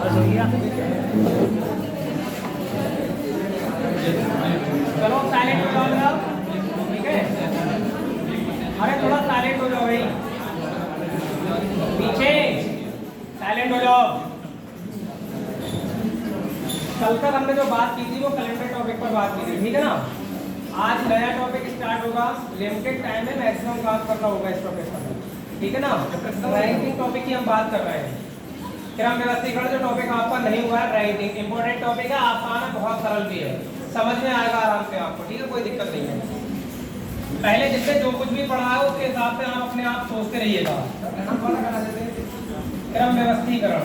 बस हो गया। चलो साइलेंट हो जाओ जरा, ठीक है। अरे थोड़ा साइलेंट हो जाओ भाई, पीछे साइलेंट हो जाओ। कल तक हमने जो बात की थी वो कैलेंडर टॉपिक पर बात की थी, ठीक है ना। आज नया टॉपिक स्टार्ट होगा, लिमिटेड टाइम में मैक्सिमम काम करना होगा इस टॉपिक पर, ठीक है ना। रैंकिंग टॉपिक की हम बात कर रहे हैं। फिर हम व्यवस्थीकरण जो टॉपिक आपका नहीं हुआ है, रैंकिंग इंपॉर्टेंट टॉपिक है, आसान है, बहुत सरल भी है, समझ में आएगा आराम से आपको, ठीक है, कोई दिक्कत नहीं है। पहले जिससे जो कुछ भी पढ़ा है उसके हिसाब से आप अपने आप सोचते रहिएगा। क्रम व्यवस्थीकरण,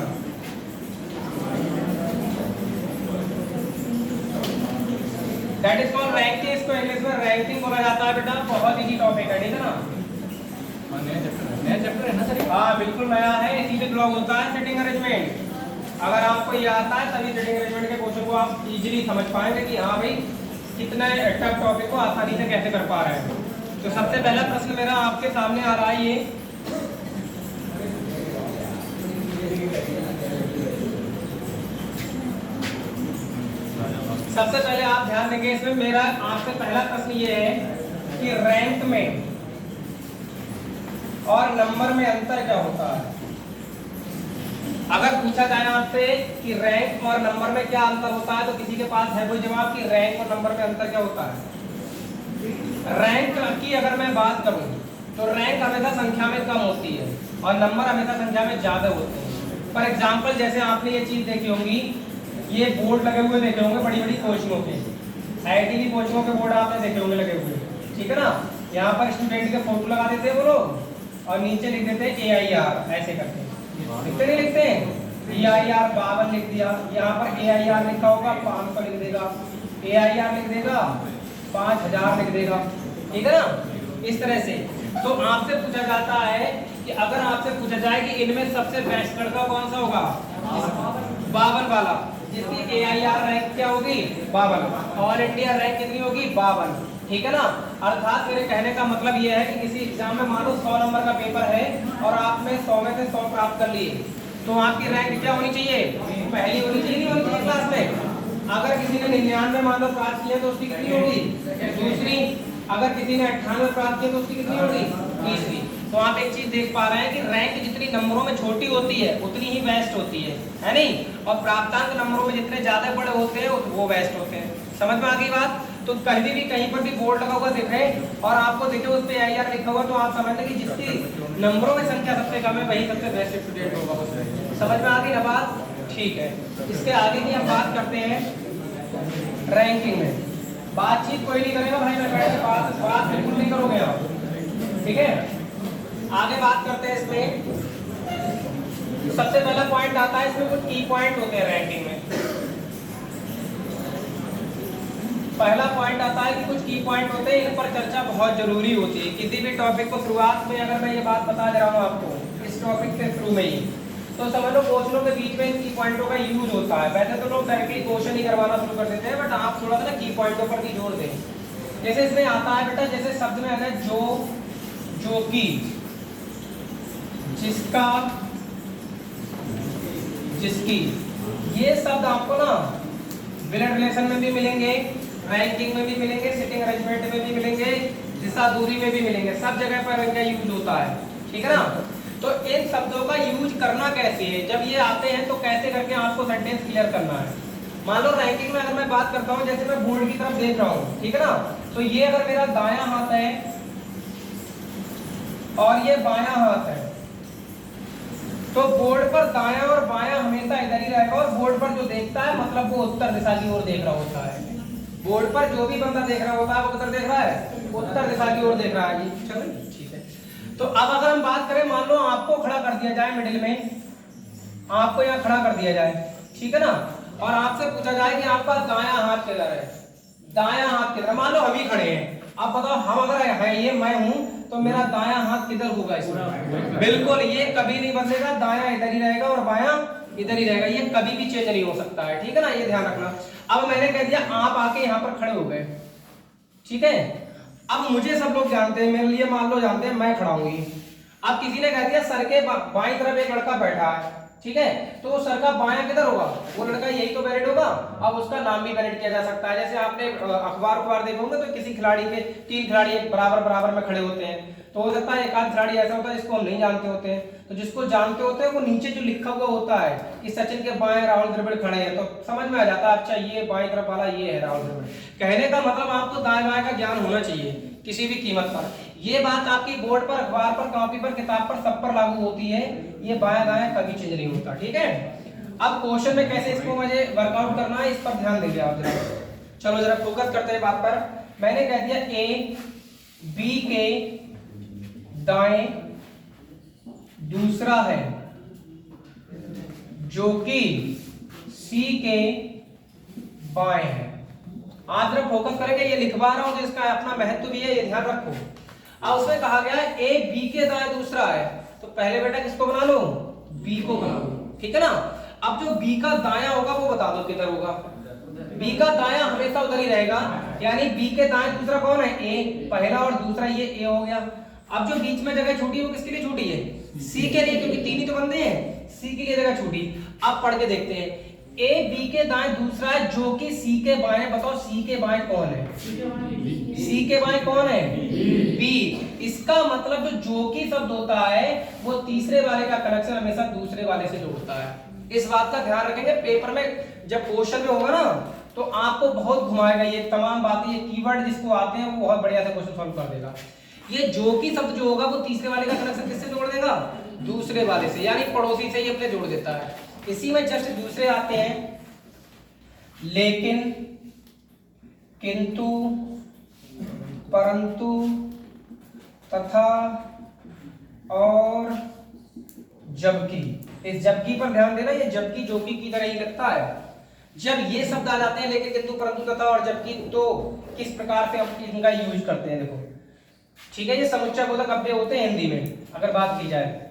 दैट इज कॉल्ड रैंकिंग। इसको इंग्लिश में रैंकिंग बोला जाता है बेटा, बहुत इजी टॉपिक है, ठीक है ना। नया चैप्टर है ना सर? हाँ बिल्कुल नया है, इसी पे ब्लॉग होता है सेटिंग अरेंजमेंट। अगर आपको ये आता है तभी सेटिंग अरेंजमेंट के क्वेश्चन को आप इजीली समझ पाएंगे कि हाँ भाई कितने टफ टॉपिक को आसानी से कैसे कर पा रहे हैं। तो सबसे पहला प्रश्न मेरा आपके सामने आ रहा है ये, सबसे पहले आप ध्यान देंगे इसमें, मेरा आपसे पहला प्रश्न ये है कि रैंक में और नंबर में अंतर क्या होता है। अगर पूछा जाए आपसे कि रैंक और नंबर में क्या अंतर होता है, तो किसी के पास है कोई जवाब कि रैंक और नंबर में अंतर क्या होता है। रैंक की अगर मैं बात करूं तो रैंक हमेशा संख्या में कम होती है और नंबर हमेशा संख्या में ज्यादा होते हैं। फॉर एग्जाम्पल जैसे आपने ये चीज देखी होंगी, ये बोर्ड लगे हुए देखे होंगे बड़ी बड़ी कोचिंगों के, IIT की कोचिंगों के बोर्ड आपने देखे होंगे लगे हुए, ठीक है ना। यहाँ पर स्टूडेंट के फोटो लगा देते हैं वो लोग और नीचे लिख देते हैं AIR, ऐसे करके लिखते नहीं लिखते हैं, AIR 52 लिख दिया, यहाँ पर AIR लिखा होगा 500 लिख देगा, AIR लिख देगा 5000 लिख देगा, ठीक है ना, इस तरह से। तो आपसे पूछा जाता है कि अगर आपसे पूछा जाए कि इनमें सबसे बेस्ट लड़का कौन सा होगा, 52 वाला, जिसकी AIR रैंक क्या होगी 52, ऑल इंडिया रैंक कितनी होगी 52, ठीक है ना। अर्थात मेरे कहने का मतलब ये है कि किसी एग्जाम में मान लो 100 नंबर का पेपर है और आपने 100 में से 100 प्राप्त कर लिए, तो आपकी रैंक क्या होनी चाहिए, पहली होनी चाहिए, नहीं होनी चाहिए क्लास में। अगर किसी ने 99 मान लो प्राप्त किया तो उसकी कितनी होगी, दूसरी। अगर किसी ने 98 प्राप्त किया तो उसकी कितनी होगी, तीसरी। तो आप एक चीज देख पा रहे हैं कि रैंक जितनी नंबरों में छोटी होती है उतनी ही बेस्ट होती है नहीं, और प्राप्तांक नंबरों में जितने ज्यादा बड़े होते हैं वो बेस्ट होते हैं। समझ में आ गई बात। तो कहीं भी कहीं पर भी बोर्ड लगा हुआ दिखे और आपको दिखे उस पे AIR लिखा हुआ, तो आप समझ लें कि जिसकी नंबरों में संख्या सबसे कम है वही सबसे बेस्ट स्टूडेंट होगा। समझ में आ गई ना बात, ठीक है। इसके आगे की हम बात करते हैं रैंकिंग में। बातचीत कोई नहीं करेगा भाई, मैं बैठ के बात बिल्कुल नहीं करोगे आप, ठीक है। आगे बात करते हैं इसमें, सबसे पहला पॉइंट आता है, इसमें कुछ की पॉइंट होते हैं रैंकिंग में। पहला पॉइंट आता है कि कुछ की पॉइंट होते हैं, इन पर चर्चा बहुत जरूरी होती है। किसी भी टॉपिक को शुरुआत में अगर मैं ये बात बता दे रहा हूँ आपको इस टॉपिक के थ्रू में ही, तो समझ लो क्वेश्चनों के बीच में इन की पॉइंटों का यूज होता है। वैसे तो लोग डायरेक्टली क्वेश्चन ही करवाना शुरू कर देते हैं, बट आप थोड़ा सा ना की पॉइंटों पर भी जोड़ दें। जैसे इसमें आता है बेटा, जैसे शब्द में आता है जो कि, जिसका, जिसकी, ये शब्द आपको ना ब्लड रिलेशन में भी मिलेंगे, रैंकिंग में भी मिलेंगे, सिटिंग अरेंजमेंट में भी मिलेंगे, दिशा दूरी में भी मिलेंगे, सब जगह पर इनका यूज होता है, ठीक है ना। तो इन शब्दों का यूज करना कैसे है, जब ये आते हैं तो कैसे करके आपको सेंटेंस क्लियर करना है। मान लो रैंकिंग में अगर मैं बात करता हूँ, जैसे मैं बोर्ड की तरफ देख रहा हूँ, ठीक है ना, तो ये अगर मेरा दायां हाथ है और ये बायां हाथ है, तो बोर्ड पर दायां और बायां हमेशा इधर ही रहेगा, और बोर्ड पर जो देखता है मतलब वो उत्तर दिशा की ओर देख रहा होता है। बोर्ड पर जो भी बंदा देख रहा होता है वो किधर देख रहा है, उत्तर दिशा की ओर देख रहा है। चलो ठीक है। तो अब अगर हम बात करें, मान लो आपको खड़ा कर दिया जाए मिडिल में, आपको यहाँ खड़ा कर दिया जाए, ठीक है ना, और आपसे पूछा जाए कि आपका दायां हाथ किधर है, दायां हाथ किधर, मान लो हम ही खड़े हैं, आप बताओ हम अगर है ये मैं हूं तो मेरा दायां हाथ किधर होगा इसमें, बिल्कुल ये कभी नहीं बदलेगा, दायां इधर ही रहेगा और बायां इधर ही रहेगा, ये कभी भी चेंज नहीं हो सकता है, ठीक है ना, ये ध्यान रखना। अब मैंने कह दिया आप आके यहाँ पर खड़े हो गए, ठीक है। अब मुझे सब लोग जानते हैं, मेरे लिए मान लो जानते हैं, मैं खड़ा हूँ। अब किसी ने कह दिया सर के बाईं तरफ एक लड़का बैठा है, ठीक है, तो सर का बायां किधर होगा, वो लड़का यही तो वैलिड होगा। अब उसका नाम भी वैलिड किया जा सकता है। जैसे आपने अखबार देखा होगा तो किसी खिलाड़ी के 3 खिलाड़ी बराबर में खड़े होते हैं, तो हो सकता है एक आध खिलाड़ी ऐसा होता है जिसको हम नहीं जानते होते हैं, तो जिसको जानते होते हैं वो नीचे जो लिखा हुआ होता है कि सचिन के बाएं राहुल द्रविड़ खड़े हैं, तो समझ में आ जाता है अच्छा ये बाएं तरफ वाला ये है राहुल द्रविड़। कहने का मतलब आपको दाएं बाएं का ज्ञान होना चाहिए किसी भी कीमत पर। ये बात आपकी बोर्ड पर, अखबार पर, कॉपी पर, किताब पर, सब पर लागू होती है। ये बायां दाएं कभी चेंज नहीं होता, ठीक है। अब क्वेश्चन में कैसे इसको मुझे वर्कआउट करना है, इस पर ध्यान देंगे आप जरा। चलो जरा फोकस करते हैं बात पर। मैंने कह दिया ए बी के दाएं दूसरा है जो कि सी के बाएं है। आप जरा फोकस करेंगे, ये लिखवा रहा हूं तो इसका अपना महत्व भी है, ये ध्यान रखो। अब उसमें कहा गया है ए बी के दाएं दूसरा है, तो पहले बेटा किसको बना लो, बी को बना लो, ठीक है ना। अब जो बी का दायां होगा वो बता दो किधर होगा। बी का दायां हमेशा उधर ही रहेगा, यानी बी के दाएं दूसरा कौन है, ए, पहला और दूसरा ये ए हो गया। अब जो बीच में जगह छूटी है वो किसके लिए छूटी है, सी के लिए, क्योंकि 3 ही तो बंदे हैं, सी के लिए जगह छूटी। अब पढ़ के देखते हैं, ए बी के दाएं दूसरा है जो कि सी के बाएं, बताओ सी के बाएं कौन है, सी के बाएं कौन है, बी। इसका मतलब जो कि शब्द होता है वो तीसरे वाले का कनेक्शन हमेशा दूसरे वाले से जोड़ता है। इस बात का ध्यान रखेंगे, पेपर में जब क्वेश्चन में होगा ना तो आपको बहुत घुमाएगा ये तमाम बातें, ये कीवर्ड जिसको आते हैं वो बहुत बढ़िया से क्वेश्चन सॉल्व कर देगा। ये जो कि शब्द जो होगा वो तीसरे वाले का कनेक्शन किससे जोड़ देगा, दूसरे वाले से, यानी पड़ोसी से ही अपने जोड़ देता है। इसी में जस्ट दूसरे आते हैं, लेकिन, किंतु, परंतु, तथा और जबकि। इस जबकि पर ध्यान देना, ये जबकि जो कि की तरह ही लगता है। जब ये शब्द आ जाते हैं लेकिन, किंतु, परंतु, तथा और जबकि, तो किस प्रकार से हम इनका यूज करते हैं देखो, ठीक है। ये समुच्चय बोधक अव्यय होते हैं हिंदी में अगर बात की जाए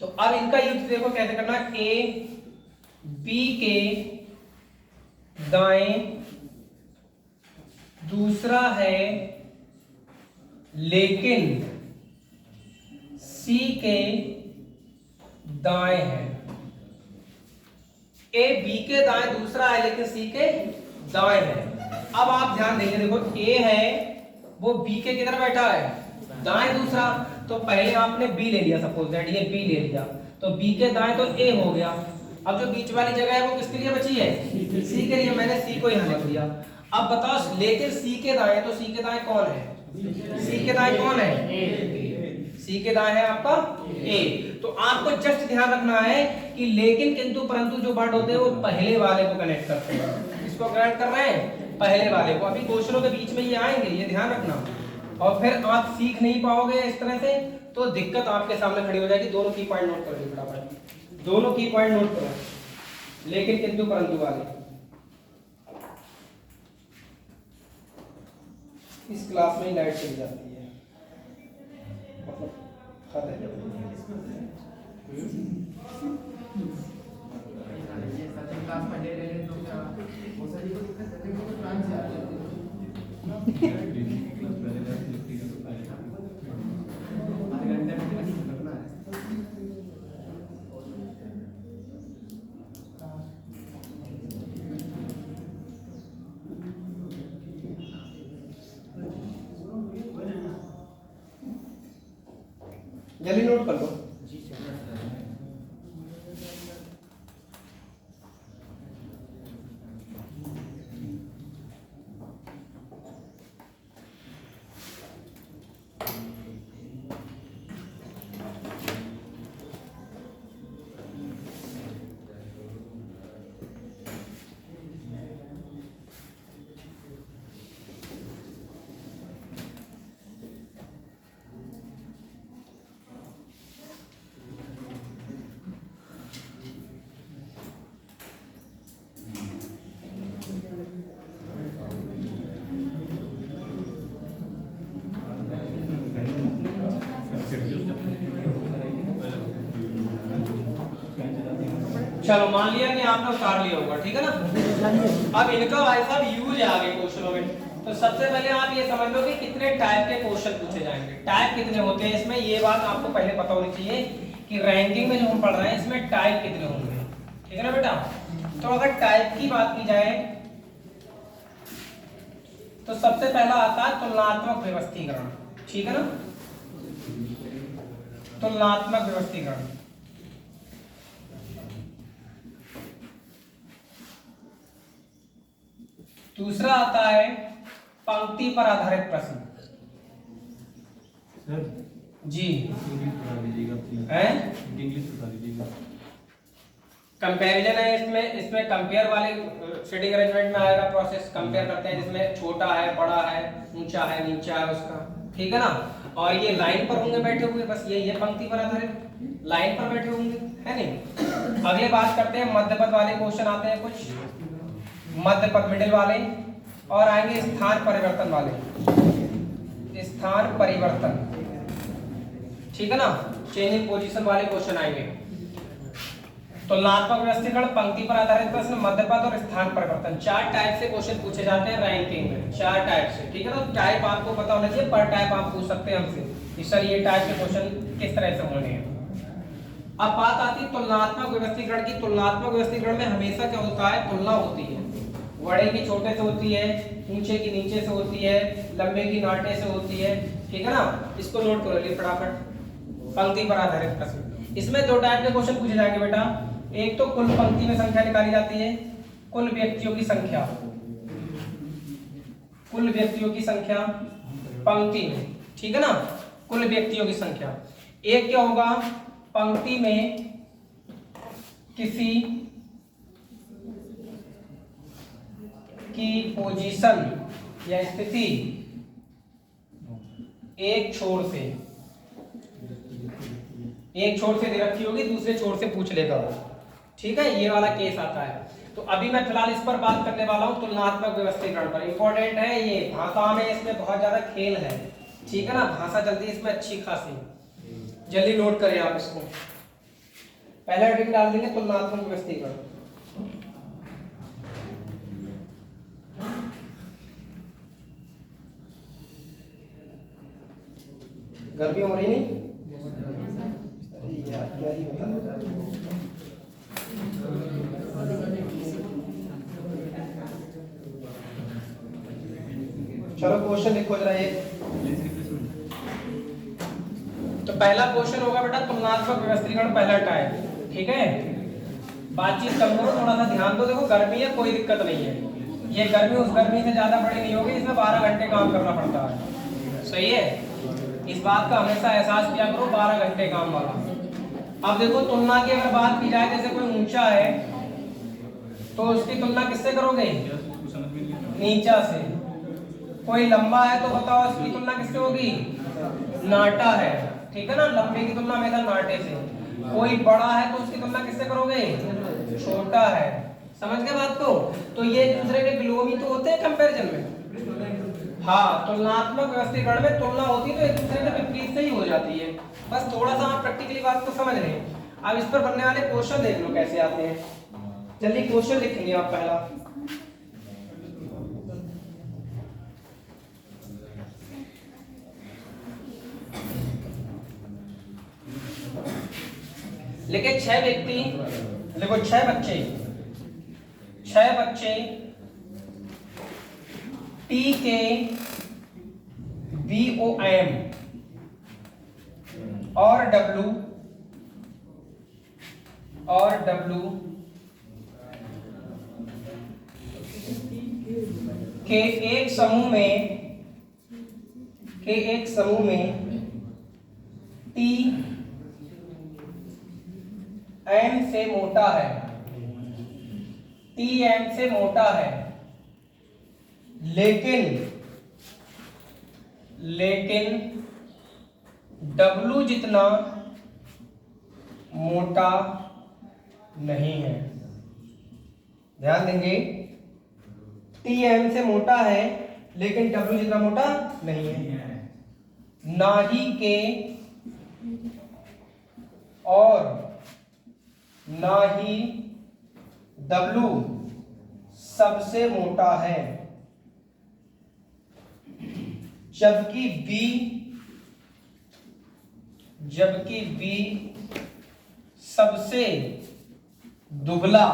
तो। अब इनका यूज देखो कैसे करना है, ए बी के दाएं दूसरा है लेकिन सी के दाएं है। ए बी के दाएं दूसरा है लेकिन सी के दाएं है। अब आप ध्यान देंगे, देखो ए है वो बी के किधर बैठा है, दाएं दूसरा, तो पहले आपने बी ले लिया, सपोज दैट ये बी ले लिया, तो बी के दाएं तो ए हो गया। अब जो बीच वाली जगह है वो किसके लिए बची है, सी के लिए, मैंने सी को यहां लिख दिया। अब बताओ लेकिन सी के दाएं, तो सी के दाएं कौन है, सी के दाएं कौन है, सी के दाएं है आपका ए। तो आपको जस्ट ध्यान रखना है कि लेकिन, किंतु, परंतु जो वर्ड होते हैं वो पहले वाले को कनेक्ट करते हैं। इसको कनेक्ट कर रहे हैं पहले वाले को। अभी क्वेश्चनों के बीच में ये आएंगे, ये ध्यान रखना। और फिर आप सीख नहीं पाओगे इस तरह से तो दिक्कत आपके सामने खड़ी हो जाएगी। दोनों की पॉइंट नोट करो फटाफट, दोनों की पॉइंट नोट करो, लेकिन, किंतु, परंतु वाले। इस क्लास में ही लाइट चली जाती है, मतलब खत है। जल्दी नोट कर लो। चलो मान लिया कि आपने उतार लिया होगा, ठीक है ना। अब इनका भाई साहब यूज है आगे क्वेश्चनों में। तो सबसे पहले आप ये समझ लो कि कितने टाइप के क्वेश्चन पूछे जाएंगे, टाइप कितने होते हैं इसमें, ये बात आपको पहले पता होनी चाहिए। कि रैंकिंग में जो हम पढ़ रहे हैं इसमें टाइप कितने होंगे, ठीक है ना बेटा। तो अगर टाइप की बात की जाए तो सबसे पहला आता है तुलनात्मक व्यवस्थीकरण, ठीक है ना, तुलनात्मक व्यवस्थीकरण। दूसरा आता है पंक्ति पर आधारित प्रश्न। सर जी इंग्लिश बता दीजिएगा प्लीज। हैं इंग्लिश बता दीजिएगा। कंपैरिजन है इसमें, इसमें कंपेयर वाले सीटिंग अरेंजमेंट में आएगा प्रोसेस, कंपेयर करते हैं जिसमें छोटा है, बड़ा है, ऊंचा है, नीचा है उसका, ठीक है ना। और ये लाइन पर होंगे बैठे हुए, बस यही है पंक्ति पर आधारित, लाइन पर बैठे होंगे, है नहीं। अगले बात करते हैं मध्य पद वाले क्वेश्चन आते हैं कुछ, मध्य पद मिडिल वाले, और आएंगे स्थान परिवर्तन वाले, स्थान परिवर्तन, ठीक है ना, चेंजिंग पोजीशन वाले क्वेश्चन आएंगे। तुलनात्मक व्यवस्थीकरण, पंक्ति पर आधारित प्रश्न, मध्य पद और स्थान परिवर्तन, 4 टाइप से क्वेश्चन पूछे जाते हैं रैंकिंग में, 4 टाइप से, ठीक है ना। टाइप आपको पता होना चाहिए, पर टाइप आप पूछ सकते हैं हमसे कि सर ये टाइप के क्वेश्चन किस तरह से होने हैं। अब बात आती है तुलनात्मक व्यवस्थीकरण की। तुलनात्मक व्यवस्थीकरण में हमेशा क्या होता है, तुलना होती है, बड़े की छोटे से होती है, ऊंचे की नीचे से होती है, लंबे की नाटे से होती है, ठीक है ना। इसको नोट करो लिए फटाफट। पंक्ति पर आधारित प्रश्न, इसमें 2 टाइप के क्वेश्चन पूछे जाएंगे बेटा। एक तो कुल पंक्ति में संख्या निकाली जाती है, कुल व्यक्तियों की संख्या, कुल व्यक्तियों की संख्या पंक्ति में, ठीक है ना, कुल व्यक्तियों की संख्या। एक क्या होगा, पंक्ति में किसी की पोजीशन या स्थिति एक छोर से दे रखी होगी, दूसरे छोर से पूछ लेगा वो, ठीक है, ये वाला केस आता है। तो अभी मैं फिलहाल इस पर बात करने वाला हूं, तुलनात्मक व्यवस्थीकरण पर। इंपॉर्टेंट है ये, भाषा में इसमें बहुत ज्यादा खेल है, ठीक है ना, भाषा चलती है इसमें अच्छी खासी, जल्दी नोट करें आप इसको। पहला हेडिंग डाल देंगे तुलनात्मक व्यवस्थीकरण। गर्मी हो रही नहीं यार, क्या ही बता। चलो क्वेश्चन लिखो जरा ये। तो पहला क्वेश्चन होगा बेटा तुलनात्मक व्यवस्थीकरण, पहला टाइप, ठीक है। बातचीत कम करो, थोड़ा सा ध्यान दो। देखो गर्मी है, कोई दिक्कत नहीं है, ये गर्मी उस गर्मी से ज्यादा बड़ी नहीं होगी, इसमें 12 घंटे काम करना पड़ता है, सही है। इस बात का हमेशा एहसास किया करो, 12 घंटे काम वाला। अब देखो तुलना की अगर बात की जाए, जैसे कोई ऊंचा है तो उसकी तुलना किससे करोगे, नीचा से। कोई लंबा है तो बताओ उसकी तुलना किससे होगी, नाटा है, ठीक है ना, लंबे की तुलना हमेशा नाटे से। कोई बड़ा है तो उसकी तुलना किससे करोगे, छोटा है, समझ गए बात को। तो ये दूसरे के विलोमी तो होते हैं कंपैरिजन में। हाँ, तुलनात्मक व्यवस्थीकरण में तुलना होती है तो एक दूसरे के विपरीत से ही हो जाती है। बस थोड़ा सा आप प्रैक्टिकली बात को समझ रहे हैं। अब इस पर बनने वाले क्वेश्चन देख लो कैसे आते हैं, जल्दी क्वेश्चन लिखेंगे आप। पहला लेकिन 6 व्यक्ति, देखो 6 बच्चे T के BOM और W के एक समूह में T M से मोटा है, T M से मोटा है, लेकिन W जितना मोटा नहीं है। ध्यान देंगे, T M से मोटा है लेकिन W जितना मोटा नहीं है। ना ही के और ना ही W सबसे मोटा है, जबकि B सबसे दुबला,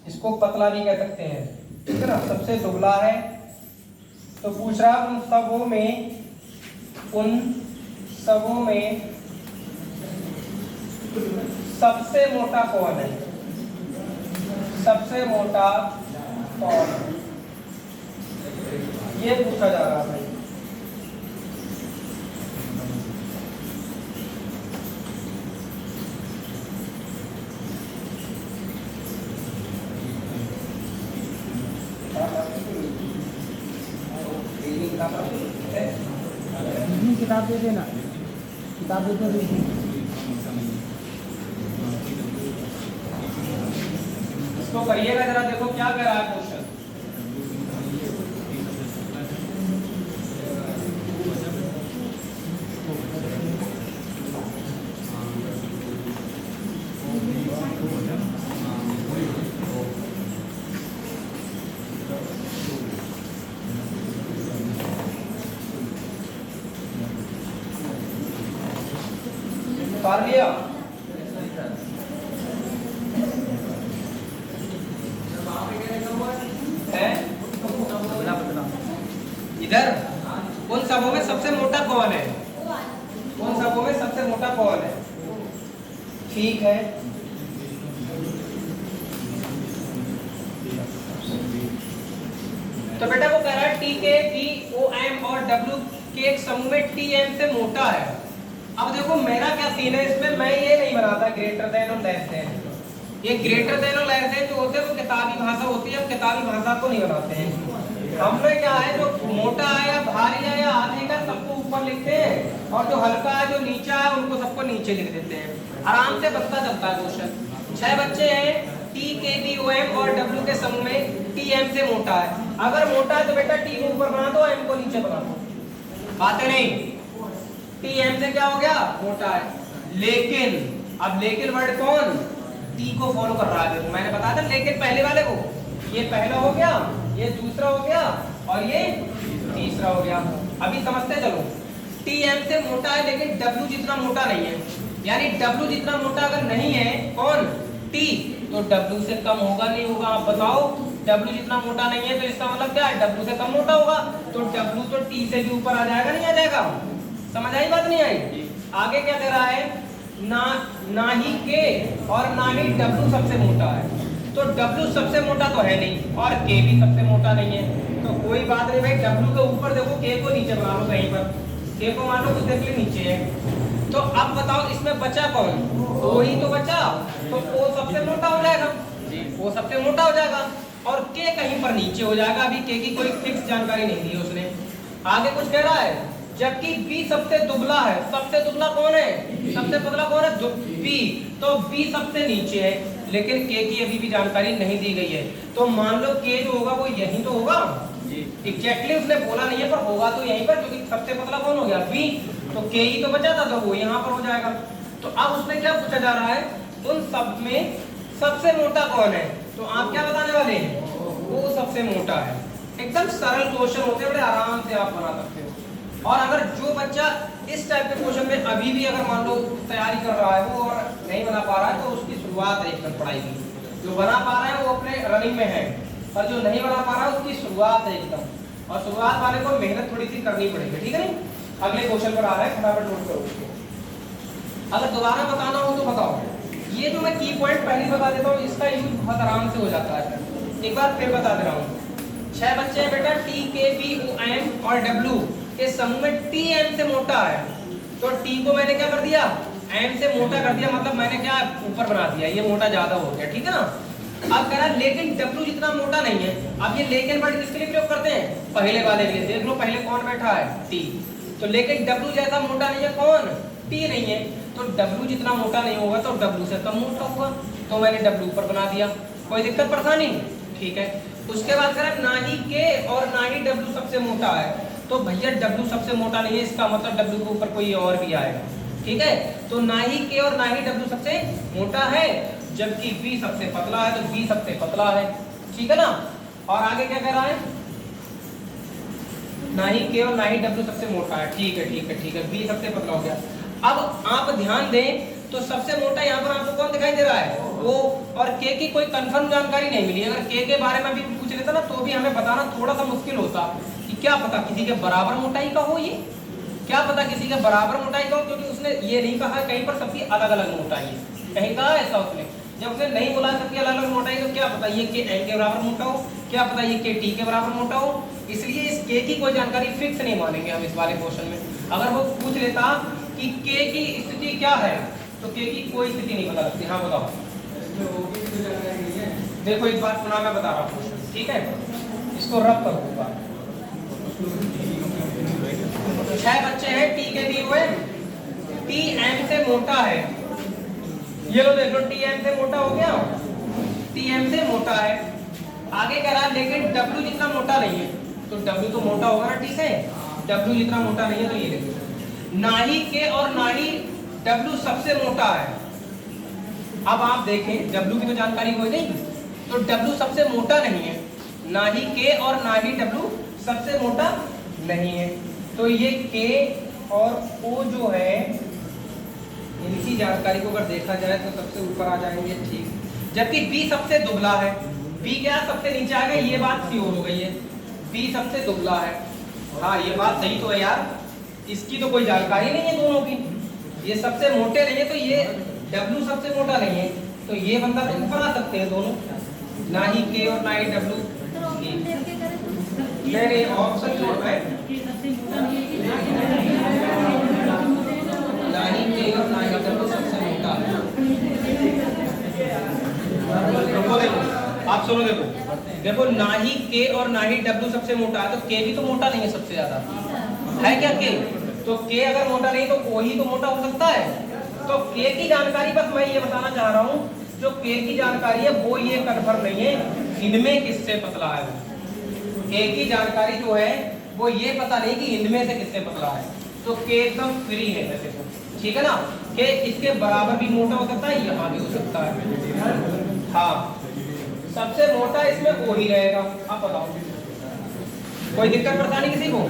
इसको पतला भी कह सकते हैं, ठीक है ना, सबसे दुबला है। तो पूछ रहा उन सबों में सबसे मोटा कौन है, सबसे मोटा कौन है, ये पूछा जा रहा है। किताब दे देना, किताब दे दे। इसको करिएगा जरा, देखो क्या कह रहा है क्वेश्चन। कर लिया? है इधर उन सबों में सबसे मोटा कौन है, उन सबों में सबसे मोटा कौन है, ठीक है। तो बेटा वो कह रहा है टी के बी ओ एम और डब्ल्यू के एक समूह में टी एम से मोटा है। अब देखो मेरा क्या सीन है इसमें, मैं ये नहीं बनाता ग्रेटर देन और लेस देन। ये ग्रेटर देन और लेस देन जो होते हैं वो किताबी भाषा होती है, हम किताबी भाषा को नहीं बनाते हैं। हमने क्या है, जो मोटा है या भारी है या आधे का सबको ऊपर लिखते हैं, और जो हल्का है जो नीचा है उनको सबको नीचे लिख देते हैं। आराम से बनता चलता है क्वेश्चन। 6 बच्चे हैं, टी के बी ओ एम और डब्ल्यू के समूह में टी एम से मोटा है। अगर मोटा है तो बेटा टी को ऊपर बना दो, एम को नीचे बना दो, बातें नहीं। टी एम से क्या हो गया, मोटा है। लेकिन अब लेकिन वर्ड कौन, टी को फॉलो कर रहा है। देखो मैंने बताया था लेकिन पहले वाले को, ये पहला हो गया, ये दूसरा हो गया और ये तीसरा हो गया। अभी समझते चलो, टी एम से मोटा है लेकिन डब्ल्यू जितना मोटा नहीं है। यानी डब्ल्यू जितना मोटा अगर नहीं है कौन, टी, तो डब्ल्यू से कम होगा नहीं होगा, आप बताओ। डब्ल्यू जितना मोटा नहीं है तो इसका मतलब क्या है, डब्ल्यू से कम मोटा होगा। तो डब्ल्यू तो टी से भी ऊपर आ जाएगा, नहीं आ जाएगा? समझ आई बात, नहीं आई? आगे क्या दे रहा है, ना ही के और ना ही डब्ल्यू सबसे मोटा है। तो डब्ल्यू सबसे मोटा तो है नहीं और के भी सबसे मोटा नहीं है, तो कोई बात नहीं भाई। डब्ल्यू के ऊपर देखो, के को नीचे बना लो कहीं पर, के को मान लो कुछ देर के लिए नीचे है। तो अब बताओ इसमें बचा कौन, ओ ही तो बचा, तो ओ सबसे मोटा हो जाएगा, वो सबसे मोटा हो जाएगा और के कहीं पर नीचे हो जाएगा। अभी के की कोई फिक्स जानकारी नहीं दी उसने। आगे कुछ कह रहा है, जबकि बी सबसे दुबला है। सबसे दुबला कौन है, सबसे पतला कौन है, बी, तो बी सबसे नीचे है। लेकिन के की अभी भी जानकारी नहीं दी गई है। तो मान लो के जो होगा वो यही तो होगा, एग्जैक्टली उसने बोला नहीं है पर होगा तो यहीं पर, क्योंकि सबसे पतला कौन हो गया, बी, तो के ही तो बचा था, तो वो यहाँ पर हो जाएगा। तो अब उसमें क्या पूछा जा रहा है, उन सब में सबसे मोटा कौन है। तो आप क्या बताने वाले हैं, वो सबसे मोटा है। एकदम सरल क्वेश्चन होते हैं, बड़े आराम से आप बना सकते हो। और अगर जो बच्चा इस टाइप के क्वेश्चन में अभी भी अगर मान लो तैयारी कर रहा है वो और नहीं बना पा रहा है, तो उसकी शुरुआत है एकदम पढ़ाई की। जो बना पा रहा है वो अपने रनिंग में है, पर जो नहीं बना पा रहा है उसकी शुरुआत है एकदम। और शुरुआत वाले को मेहनत थोड़ी सी करनी पड़ेगी, ठीक है नहीं? अगले क्वेश्चन पर आ रहा है, फटाफट नोट करो उसको। अगर दोबारा बताना हो तो बताओ। ये जो मैं की पॉइंट पहले बता देता हूँ, इसका यूज बहुत आराम से हो जाता है। एक बार फिर बता दे रहा हूँ। 6 बच्चे हैं बेटा, टी के बी ओ एम और डब्ल्यू के समूह में टी एम से मोटा है। तो टी को मैंने क्या कर दिया, एम से मोटा कर दिया, मतलब मैंने क्या ऊपर बना दिया, ये मोटा ज्यादा हो गया, ठीक है ना? अब कह रहा लेकिन डब्ल्यू जितना मोटा नहीं है। अब ये लेकिन वर्ड किसके लिए प्रयोग करते हैं, पहले वाले के लिए। देख लो पहले कौन बैठा है, टी। तो लेकिन डब्ल्यू जैसा मोटा नहीं है कौन, टी नहीं है। तो डब्ल्यू जितना मोटा नहीं होगा तो डब्ल्यू से कम मोटा होगा, तो मैंने डब्ल्यू ऊपर बना दिया। कोई दिक्कत परेशानी, ठीक है? उसके बाद कह रहा ना ही के और ना ही डब्ल्यू सबसे मोटा है। तो भैया डब्ल्यू सबसे मोटा नहीं है, इसका मतलब डब्ल्यू के ऊपर कोई और भी आएगा, ठीक है? तो ना ही के और ना ही डब्ल्यू सबसे मोटा है, जबकि बी सबसे पतला है, तो बी सबसे पतला है, ठीक है ना? और आगे क्या कह रहा है, ना ही के और ना ही डब्ल्यू सबसे मोटा है, ठीक है ठीक है ठीक है, बी सबसे पतला हो गया। अब आप ध्यान दें, तो सबसे मोटा यहाँ पर आपको कौन दिखाई दे रहा है? वो। और के की कोई कंफर्म जानकारी नहीं मिली। अगर के बारे में भी पूछ लेता ना तो भी हमें बताना थोड़ा सा मुश्किल होता कि क्या पता किसी के बराबर मोटाई का हो, ये क्या पता किसी के बराबर मोटाई का हो, क्योंकि उसने ये नहीं कहा कहीं पर सबकी अलग अलग मोटाई है, कहीं कहा ऐसा उसने। जब उसने नहीं बोला सबकी अलग अलग मोटाई तो क्या पता ये के एन के बराबर मोटा हो, क्या पता ये के टी के बराबर मोटा हो। इसलिए इस के की कोई जानकारी फिक्स नहीं मानेंगे हम इस वाले क्वेश्चन में। अगर वो पूछ लेता कि के की स्थिति क्या है तो के की कोई स्थिति नहीं पता लगती। हाँ बताओ, देखो एक बार सुना मैं बता रहा हूँ, ठीक है, इसको रब करो एक बार। 6 बच्चे हैं, टी के दिए हुए, टी एम से मोटा है, ये लो देख लो, टी एम से मोटा हो गया, टी एम से मोटा है। आगे कह रहा है लेकिन डब्ल्यू जितना मोटा नहीं है, तो डब्ल्यू तो मोटा होगा ना टी से, डब्ल्यू जितना मोटा नहीं है, तो ये देखो ना ही के और ना ही डब्ल्यू सबसे मोटा है। अब आप देखें डब्ल्यू की तो जानकारी कोई नहीं, तो डब्ल्यू सबसे मोटा नहीं है, ना ही के और ना ही डब्ल्यू सबसे मोटा नहीं है, तो ये के और ओ जो है इनकी जानकारी को अगर देखा जाए तो सबसे ऊपर आ जाएंगे, ठीक। जबकि बी सबसे दुबला है, बी क्या सबसे नीचे आ गया, ये बात श्योर हो गई है, बी सबसे दुबला है। हाँ ये बात सही तो है यार, इसकी तो कोई जानकारी नहीं है दोनों की, ये सबसे मोटे नहीं है तो ये डब्ल्यू सबसे मोटा नहीं है, तो ये बंदा तो ऊपर आ सकते हैं दोनों, ना ही के और ना ही डब्ल्यू। नहीं ऑप्शन जो है ना ही के और ना ही डब्ल्यू सबसे मोटा है। देखो आप सुनो, देखो ना ही के और ना ही डब्ल्यू सबसे मोटा है, तो के भी तो मोटा नहीं है सबसे ज्यादा, है क्या के? तो के अगर मोटा नहीं तो ओ ही तो मोटा हो सकता है। तो के की जानकारी बस मैं ये बताना चाह रहा हूँ, जो के की जानकारी है वो ये कन्फर्म नहीं है इनमें किससे पतला है। के की जानकारी जो है वो ये पता नहीं कि इनमें से किससे पतला है, तो के एकदम फ्री है वैसे तो, ठीक है ना। के इसके बराबर भी मोटा हो सकता है, यहाँ भी हो सकता है। हाँ सबसे मोटा इसमें वो ही रहेगा। आप बताओ कोई दिक्कत परेशानी किसी को?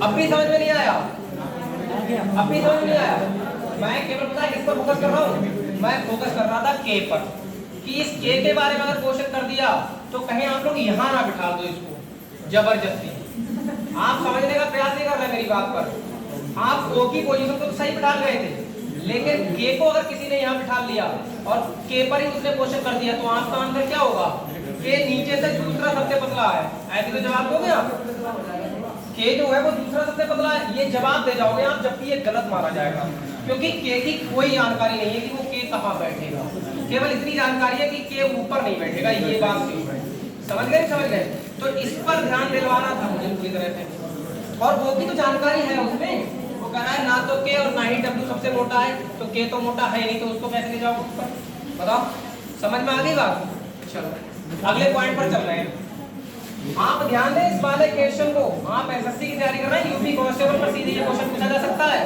अब भी समझ में नहीं आया? अब भी समझ में नहीं आया? मैं केवल पता है किस पर फोकस कर रहा हूँ, मैं फोकस कर रहा था के पर, कि इस के बारे में अगर क्वेश्चन कर दिया तो कहीं आप लोग यहाँ ना बिठा दो इसको जबरदस्ती। आप समझने का प्रयास नहीं कर रहे मेरी बात पर, आप ओ की पोजीशन को तो सही बिठा गए थे, लेकिन के को अगर किसी ने यहाँ बिठा लिया और के पर ही उसने क्वेश्चन कर दिया तो आपका आंसर क्या होगा? के नीचे से दूसरा सबसे पतला है, ऐसे तो जवाब दोगे आप? के जो है वो दूसरा सबसे पतला है, ये जवाब दे जाओगे आप, जबकि ये गलत माना जाएगा, क्योंकि के की कोई जानकारी नहीं है कि वो के कहाँ बैठेगा। केवल इतनी जानकारी है कि के ऊपर नहीं बैठेगा, ये बात क्यों है? समझ गए? समझ गए? तो इस पर ध्यान दिलवाना था मुझे पूरी तरह से। और वो की तो जानकारी है उसमें, वो कह रहा है ना तो के और ना ही डब्ल्यू सबसे मोटा है, तो के तो मोटा है नहीं, तो उसको कैसे ले जाओगे ऊपर? बताओ, समझ में आ गई बात? चलो अगले पॉइंट पर चल रहे हैं। आप ध्यान दें इस वाले क्वेश्चन को, आप एसएससी की तैयारी कर रहे हैं, यूपी कांस्टेबल पर सीधे ये क्वेश्चन पूछा जा सकता है,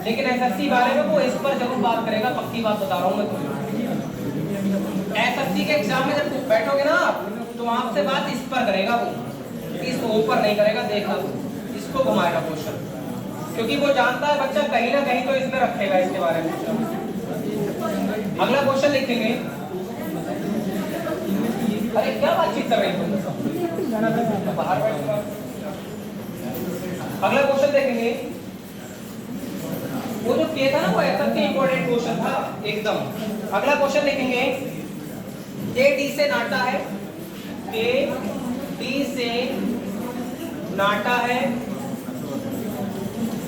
लेकिन एसएससी वाले में वो इस पर जरूर बात करेगा, पक्की बात बता रहा हूँ मैं तुम्हें। एसएससी के एग्जाम में जब बैठोगे ना आप, तो आपसे बात इस पर करेगा वो, इस ऊपर नहीं करेगा। देखा इसको घुमाएगा क्वेश्चन, क्योंकि वो जानता है बच्चा कहीं ना कहीं तो इसमें रखेगा इसके बारे में। अगला क्वेश्चन लिखेंगे। अरे क्या बातचीत कर रही हो? बाहर बैठ। अगला क्वेश्चन देखेंगे। वो जो के था ना वो ऐसा इंपॉर्टेंट क्वेश्चन था एकदम। अगला क्वेश्चन लिखेंगे। ए डी से नाटा है, ए डी से नाटा है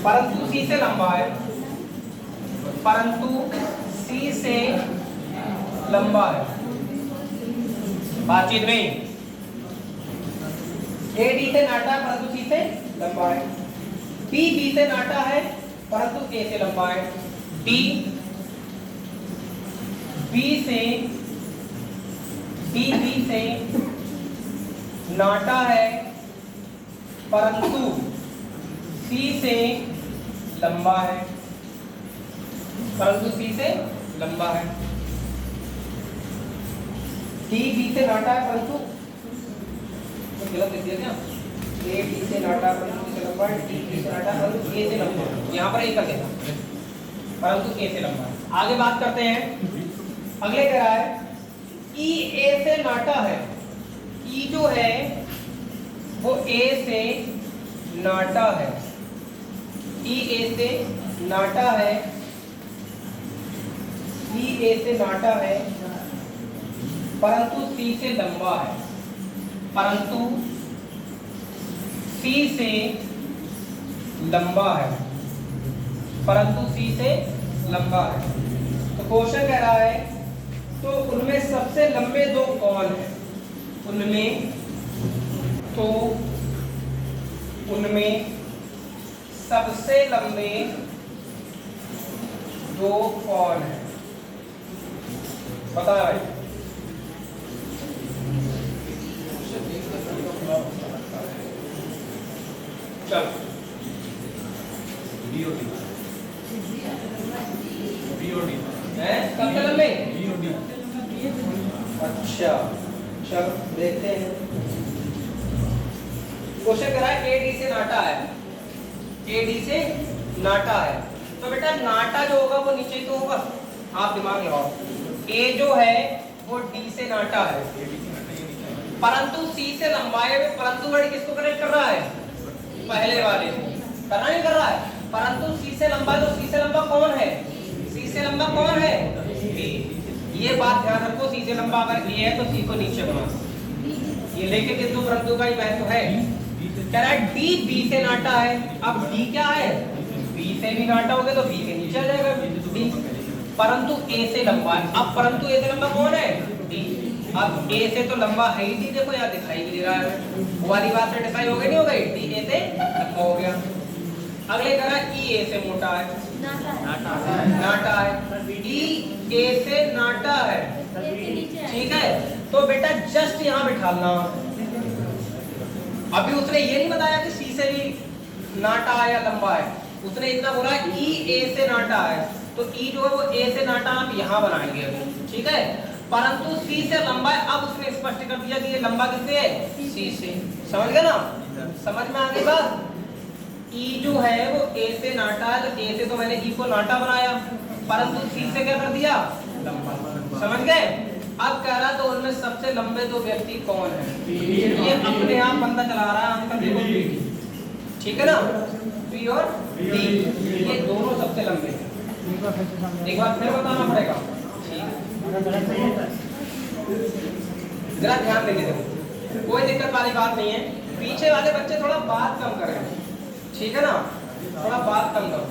परंतु सी से लंबा है, परंतु सी से लंबा है। बातचीत में ए डी से नाटा है परंतु सी से लंबा है, बी बी से नाटा है परंतु ए से लंबा है, डी बी से नाटा है परंतु सी से लंबा है, परंतु सी से लंबा है। डी बी से नाटा है परंतु गलत लिख दिया क्या? ए डी से नाटा परंतु सी से लंबा है, डी बी से नाटा परंतु ए से लंबा है। यहाँ पर एक कर देना, परंतु ए से लंबा है। आगे बात करते हैं। अगले कह रहा है ई ए से नाटा है। ई जो है वो ए से नाटा है। ई ए से नाटा है। ई ए से नाटा है परंतु सी से लंबा है। परंतु सी से लंबा है। परंतु सी से लंबा है। तो क्वेश्चन कह रहा है तो उनमें सबसे लंबे दो कौन है? उनमें सबसे लंबे दो कौन है? पता है भाई? चल सबसे लंबे। अच्छा चलो देखते हैं। क्वेश्चन कह रहा है ए डी से नाटा है। ए डी से नाटा है तो बेटा नाटा जो होगा वो नीचे तो होगा। आप दिमाग लगाओ। ए जो है वो डी से नाटा है परंतु सी से लंबा है। परंतु वर्ड किसको कनेक्ट कर रहा है? पहले वाले को। करना नहीं कर रहा है। परंतु सी से लंबा तो सी से लंबा कौन है? सी से लंबा कौन है? डी। ये बात ध्यान रखो। सी से लंबा अगर ए है तो सी को नीचे बना। ये लेके किंतु परंतु का ही महत्व है। कह रहा है डी बी से नाटा है। अब डी क्या है? बी से भी नाटा हो गया तो बी के नीचे आ जाएगा डी। परंतु ए से लंबा है। अब परंतु ए से लंबा कौन है? डी। अब ए से तो लंबा है ही डी। देखो यहाँ दिखाई भी दे रहा है। वो वाली बात सेटिस्फाई हो गई नहीं हो गई? डी ए से लंबा हो गया। अगले कह रहा है ई ए से मोटा है। नाटा है। डी ए से नाटा है। ठीक है तो बेटा जस्ट यहाँ बिठाना। अभी उसने ये नहीं बताया कि सी से भी नाटा है या लंबा है। उसने इतना बोला ई ए से नाटा है तो ई जो है वो ए से नाटा आप यहाँ बनाएंगे अभी। ठीक है परंतु सी से लंबा है। अब उसने स्पष्ट कर दिया कि ये लंबा किससे है? सी से। समझ गए ना? समझ में आ गई बात? ई जो है वो ए से नाटा है तो ए से तो मैंने ई को नाटा बनाया परंतु सी से क्या कर दिया? लंबा। समझ गए? अब कह रहा तो उनमें सबसे लंबे दो व्यक्ति कौन है? ये अपने आप बंदा चला रहा है आंसर देखो पी। ठीक है ना? पी और डी ये दोनों सबसे लंबे हैं। एक बार फिर बताना पड़ेगा। जरा ध्यान देके देखो। कोई दिक्कत वाली बात नहीं है। पीछे वाले बच्चे थोड़ा बात कम करें। ठीक है ना? थोड़ा बात कम करो।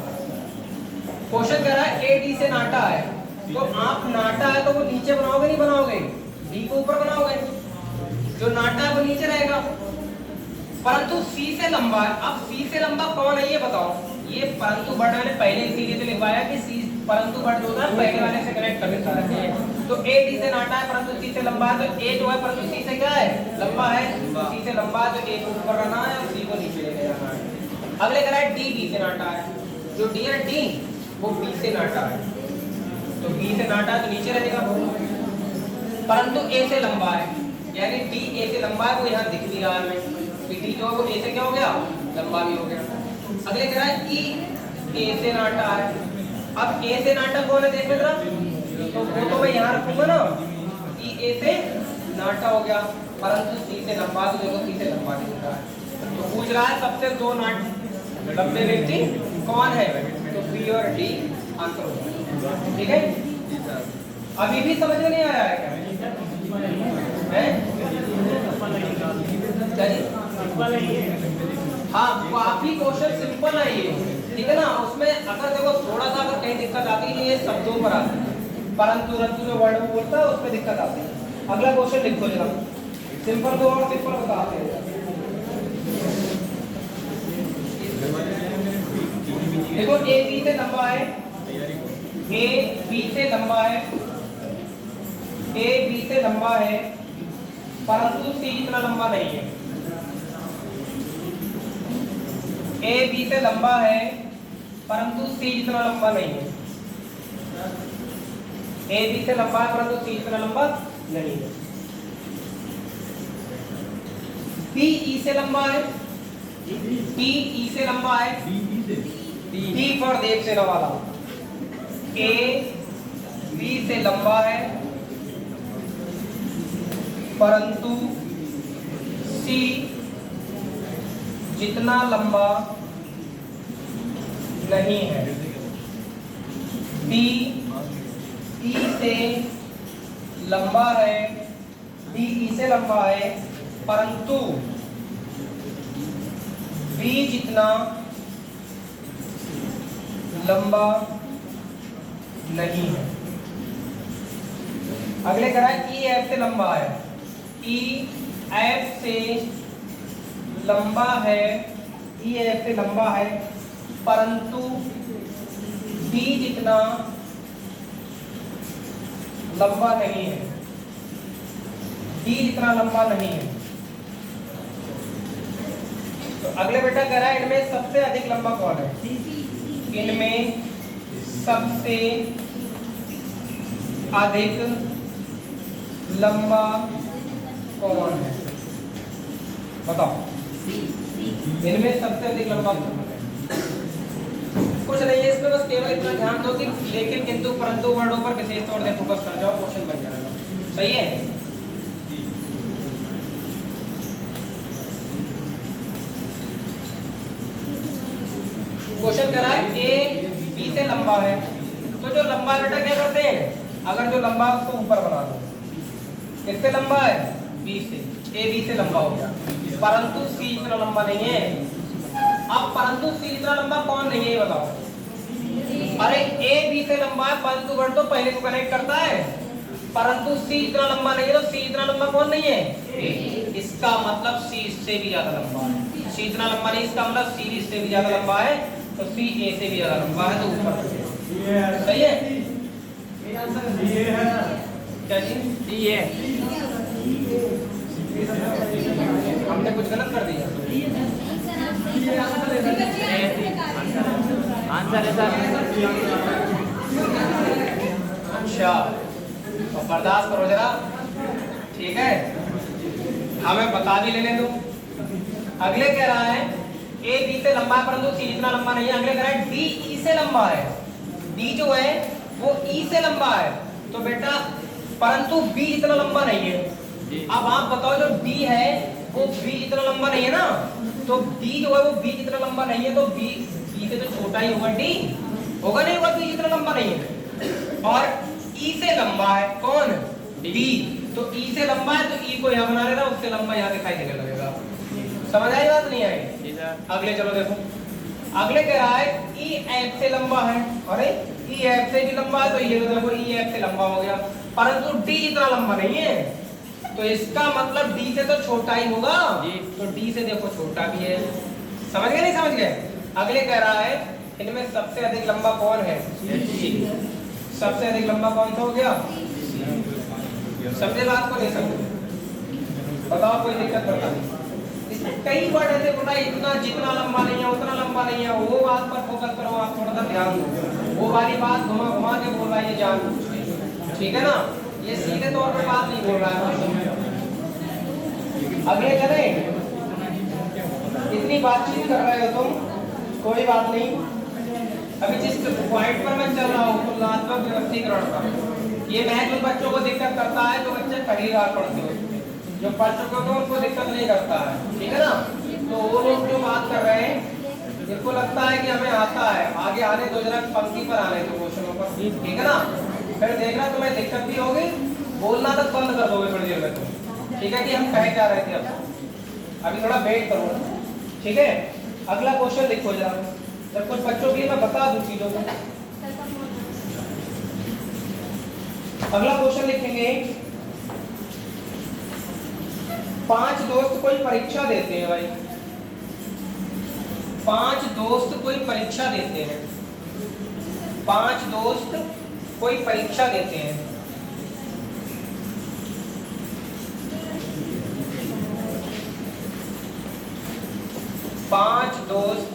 क्वेश्चन कह रहा है ए डी से नाटा है तो आप नाटा है तो वो नीचे बनाओगे नहीं बनाओगे? डी को ऊपर बनाओगे। जो नाटा है वो नीचे रहेगा। परंतु सी से लंबा है। अब सी से लंबा कौन है ये बताओ? ये परंतु वर्ड मैंने पहले इसीलिए तो लिखवाया कि सी परंतु वर्ड जो होता है पहले वाले से कनेक्ट कर देता है। तो ए डी से नाटा है परंतु सी से लंबा है तो ए जो है परंतु सी से क्या है? लंबा है। सी से लंबा है तो ए को ऊपर रहना है और सी को नीचे लेके जाना है। अगले कह रहा है डी बी से नाटा है। जो डी है डी वो बी से नाटा है तो बी से नाटा है तो नीचे रहेगा परंतु ए से लंबा है यानी डी ए से लंबा है वो यहाँ दिख नहीं रहा है हमें। डी जो है वो ए से क्या हो गया? लंबा भी हो गया। अगले कह रहा है ई ए से नाटा है। अब ए से नाटा कौन है देख लेना तो वो तो मैं यहाँ रखूंगा ना। ई ए से नाटा हो गया परंतु सी से लंबा तो देखो सी से लंबा दिख रहा है। तो पूछ रहा है सबसे दो लंबे व्यक्ति कौन है? तो बी और डी आंसर होगा। ठीक है? अभी भी समझ में नहीं आया है क्या? हाँ काफी क्वेश्चन सिंपल है ये। ठीक है ना? उसमें अगर देखो थोड़ा सा अगर कहीं दिक्कत आती है ये शब्दों पर आती है। परंतु रंतु जो वर्ड में बोलता है उसमें दिक्कत आती है। अगला क्वेश्चन लिखो जरा। सिंपल को और सिंपल बताते हैं। देखो ए बी से लंबा है। ए बी से लंबा है। ए बी से लंबा है परंतु सी इतना लंबा नहीं है। ए बी से लंबा है परंतु सी इतना लंबा नहीं है। ए बी से लंबा है परंतु सी इतना लंबा नहीं है। बी ई से लंबा है। बी ई से लंबा है। डी फॉर देव से वाला। ए बी से लंबा है परंतु सी जितना लंबा नहीं है। बी ई से लंबा है, बी ई से लंबा है परंतु बी जितना लंबा नहीं है। अगले कह रहा है ई एफ से लंबा है, ई एफ से लंबा है, ई एफ से लंबा है परंतु बी जितना लंबा नहीं है, बी जितना लंबा नहीं है। तो अगले बेटा कह रहा है इनमें सबसे अधिक लंबा कौन है, इनमें सबसे अधिक लंबा कौन है, बताओ। इनमें सबसे अधिक लंबा कौन है? कुछ नहीं है इसमें, बस केवल इतना ध्यान दो कि लेकिन किंतु परंतु वर्डों पर विशेष तौर से फोकस कर जाओ, क्वेश्चन बन जाएगा। सही है। क्वेश्चन कह रहा है ए बी से लंबा है, तो जो लंबा बेटा क्या करते हैं, अगर जो लंबा उसको ऊपर बना दो। किससे लंबा है, बी से, ए बी से लंबा हो गया परंतु सी इतना लंबा नहीं है। अब परंतु सी इतना लंबा कौन नहीं है ये बताओ। अरे ए बी से लंबा है परंतु वर्ड तो पहले को कनेक्ट करता है, परंतु सी इतना लंबा नहीं है, तो सी इतना लंबा कौन नहीं है, ए। इसका मतलब सी इससे भी ज्यादा लंबा है। सी इतना लंबा नहीं, इसका मतलब सी इससे भी ज्यादा लंबा है, तो सी ए से भी ज्यादा लंबा है, तो ऊपर सही है। क्या चीज ये हमने कुछ गलत कर दिया, आंसर है सर। अच्छा तो बर्दाश्त करो जरा, ठीक है, हमें बता भी लेने दो। अगले कह रहा है ए बी से लंबा है परंतु सी इतना लंबा नहीं है। अगले कह रहा है डी ई से लंबा है, डी जो है वो ई से लंबा है, तो बेटा परंतु बी इतना लंबा नहीं है। अब आप बताओ जो डी है वो बी इतना लंबा नहीं है ना, तो डी जो है वो बी जितना लंबा नहीं है, तो बी से तो छोटा ही होगा, डी होगा नहीं होगा, बी जितना लंबा नहीं है। और ई से लंबा है कौन, डी, तो ई से लंबा है तो ई को यहाँ बना लेना, उससे लंबा यहाँ दिखाई देने लगेगा। समझ आई बात नहीं आई? अगले चलो देखो, अगले कह रहा है ई एफ से लंबा है। अरे ई एफ से भी लंबा है, तो ये देखो ई एफ से लंबा हो गया परंतु डी इतना लंबा नहीं है, तो इसका मतलब डी से तो छोटा ही होगा, तो डी से देखो छोटा भी है। समझ गए नहीं समझ गए? अगले कह रहा है इनमें सबसे अधिक लंबा कौन है, सबसे अधिक लंबा कौन सा हो गया, समझे बात को नहीं समझे बताओ, कोई दिक्कत बता नहीं। इसमें कई वर्ड ऐसे बोला इतना जितना लंबा नहीं है उतना लंबा नहीं है, वो बात पर फोकस करो आप, थोड़ा सा ध्यान दो, वो वाली बात घुमा घुमा के बोल रहा है ये जान, ठीक है ना, ये सीधे तौर पे बात नहीं बोल रहा है। अगले करें, इतनी बातचीत कर रहे हो तुम, कोई बात नहीं। अभी जिस पॉइंट पर मैं चल रहा हूँ तुलनात्मक व्यवस्थीकरण का, ये मैं जो बच्चों को दिक्कत करता है, जो बच्चे पहली बार पढ़ते हो, जो पढ़ चुके हो उनको दिक्कत नहीं करता है, ठीक है ना। तो वो लोग जो बात कर रहे हैं जिनको लगता है कि हमें आता है, आगे आने दो, जरा पंक्ति पर आने दो क्वेश्चनों पर, ठीक है ना। फिर देखना तुम्हें दिक्कत भी होगी, बोलना तक बंद कर दोगे थोड़ी देर में तुम, ठीक है कि हम कह क्या रहे थे। अब अभी थोड़ा वेट करो, ठीक है। अगला क्वेश्चन लिखो जरा, जब कुछ बच्चों के लिए मैं बता दूं चीजों को। अगला क्वेश्चन लिखेंगे, 5 दोस्त कोई परीक्षा देते हैं भाई, 5 दोस्त कोई परीक्षा देते हैं, 5 दोस्त कोई परीक्षा देते हैं। पांच दोस्त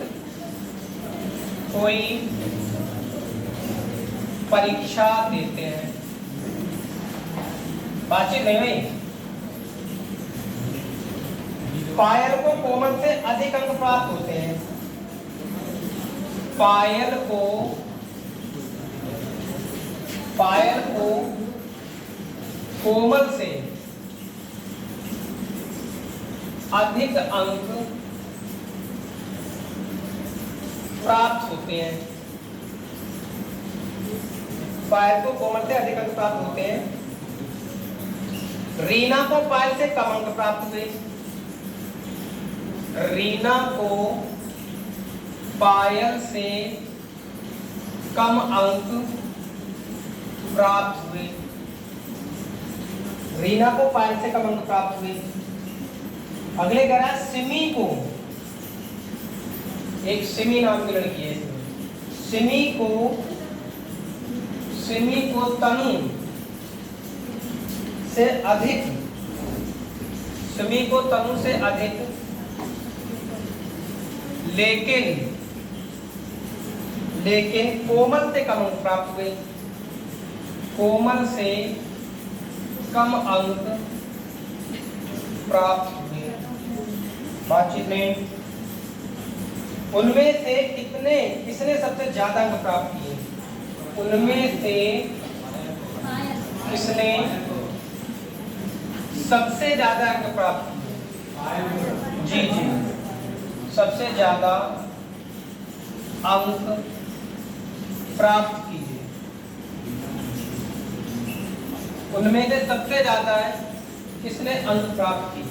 कोई परीक्षा देते हैं, बातचीत नहीं हुई। पायल को कोमल से अधिक अंक प्राप्त होते हैं, पायल को पायल को कोमल से अधिक अंक प्राप्त होते हैं। पायल को कोमल से अधिक अंक प्राप्त होते हैं। रीना को पायल से कम अंक प्राप्त हुए। रीना को पायल से कम अंक प्राप्त हुए। रीना को पायल से कम अंक प्राप्त हुए। अगले कह रहा है सिमी को, एक सिमी नाम की लड़की है, सिमी को तनु से अधिक, सिमी को तनु से अधिक लेकिन कोमल से कम अंक प्राप्त हुए। कोमल से कम अंक प्राप्त हुए बातचीत में। उनमें से किसने सबसे ज्यादा अंक प्राप्त किए? उनमें से किसने सबसे ज्यादा अंक प्राप्त किए? जी, सबसे ज्यादा अंक प्राप्त किए। उनमें से सबसे ज्यादा है किसने अंक प्राप्त किए?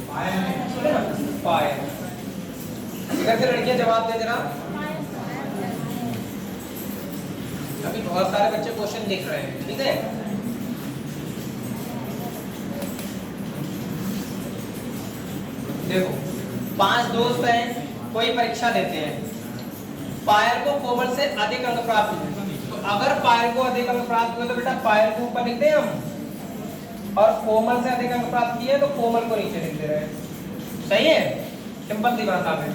पायल। इधर से लड़कियां जवाब दे देना। अभी बहुत सारे बच्चे क्वेश्चन लिख रहे हैं, ठीक है। देखो 5 दोस्त हैं, कोई परीक्षा देते हैं। पायल को कोमल से अधिक अंक प्राप्त हुए, तो अगर पायल को अधिक अंक प्राप्त हुए तो बेटा पायल को ऊपर लिख दें हम, और कोमल से अधिक अंक प्राप्त किए तो कोमल को नीचे लिख दे रहे हैं। सही है, सिंपल सी बात है।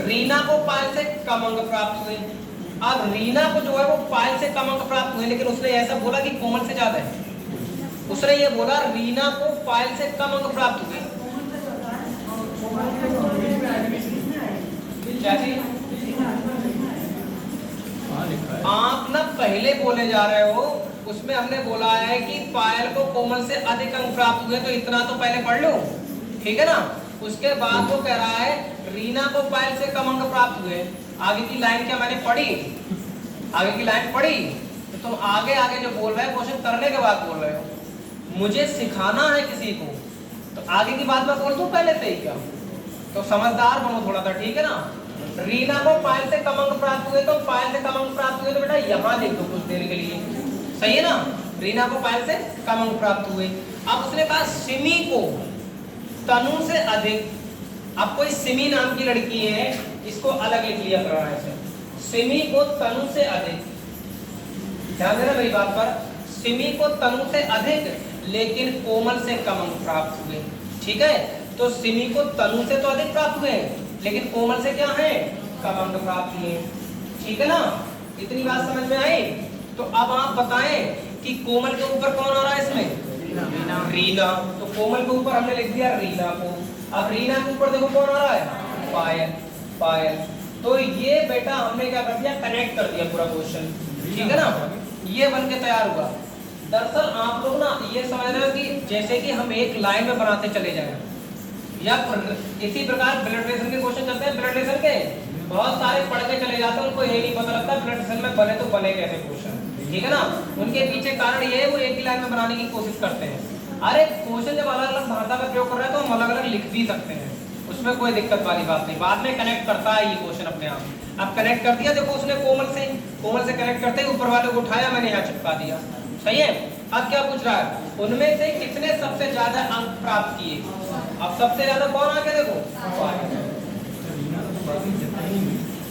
रीना को पायल से कम अंक प्राप्त हुए। अब रीना को जो है वो पायल से कम अंक प्राप्त हुए, लेकिन उसने ऐसा बोला कि कोमल से ज्यादा है। उसने ये बोला रीना को पायल से कम अंक प्राप्त हुए। क्या चीज? आप ना पहले बोले जा रहे हो, उसमें हमने बोला है कि पायल को कोमल से अधिक अंक प्राप्त हुए, तो इतना तो पहले पढ़ लो, ठीक है ना। उसके बाद वो कह रहा है रीना को पायल से कम अंक प्राप्त हुए। आगे की लाइन क्या मैंने पढ़ी? आगे की लाइन पढ़ी तो तुम आगे जो बोल रहे हो क्वेश्चन करने के बाद बोल रहे हो। मुझे सिखाना है किसी को, तो आगे की बात मैं बोल दूं पहले से ही क्या? तो समझदार बनो थोड़ा सा, ठीक है ना। रीना को पायल से कम अंक प्राप्त हुए, तो पायल से कम अंक प्राप्त हुए तो बेटा यहाँ लिख दो कुछ देर के लिए, सही है ना। रीना को पायल से कम अंक प्राप्त हुए। अब उसने कहा सिमी को तनु से अधिक। अब कोई सिमी नाम की लड़की है, इसको अलग लिख लिया करना है। सिमी को तनु से अधिक, ध्यान देना मेरी बात पर। सिमी को तनु से अधिक लेकिन कोमल से कम अंक प्राप्त हुए, ठीक है। तो सिमी को तनु से तो अधिक प्राप्त हुए, लेकिन कोमल से क्या है? कम अंक प्राप्त हुए, ठीक है ना। इतनी बात समझ में आई? तो अब आप बताएं कि कोमल के ऊपर कौन आ रहा है इसमें? रीना। तो कोमल के ऊपर हमने लिख दिया रीना को। अब रीना के ऊपर देखो कौन आ रहा है? पायल। तो ये बेटा हमने क्या कर दिया? कनेक्ट कर दिया पूरा क्वेश्चन, ठीक है ना। ये बन के तैयार हुआ। दरअसल आप लोग ना ये समझ रहे हो कि जैसे कि हम एक लाइन में बनाते चले जाएं, या इसी प्रकार ब्लड प्रेशर के क्वेश्चन चलते हैं। ब्लड प्रेशर के बहुत सारे पढ़ के चले जाते हैं, उनको ये नहीं पता लगता ब्लड प्रेशर में बने तो बने कैसे क्वेश्चन, ठीक है ना। उनके पीछे कारण ये है, वो एक ही लाइन में बनाने की कोशिश करते हैं। अरे क्वेश्चन जब अलग अलग भाषा का प्रयोग कर रहे हैं तो हम अलग अलग लिख भी सकते हैं, उसमें कोई दिक्कत वाली बात नहीं। बाद में कनेक्ट करता है ये क्वेश्चन अपने आप। अब कनेक्ट कर दिया, देखो उसने कोमल से कनेक्ट करते ही ऊपर वाले को उठाया, मैंने यहाँ चिपका दिया, सही है। अब क्या पूछ रहा है? उनमें से किसने सबसे ज्यादा अंक प्राप्त किए? अब सबसे ज्यादा कौन आगे देखो,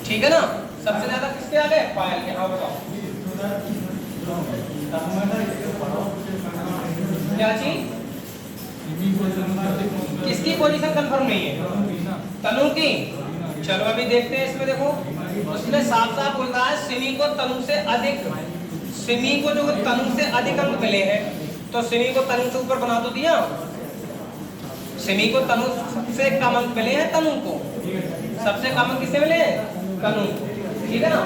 ठीक है ना। सबसे ज्यादा किसके आगे? पायल के। हाँ बताओ क्या चीज? किसकी पोजीशन कंफर्म नहीं है? तनु की। चलो अभी देखते हैं इसमें। देखो उसने साफ साफ बोल रहा है सिमी को तनु से अधिक, सिमी को जो तनु से अधिक अंक मिले हैं, तो सिमी को तनु से ऊपर बना तो दिया। सिमी को तनु से कम अंक मिले हैं, तनु को सबसे कम अंक किससे मिले हैं? तनु को, ठीक है ना।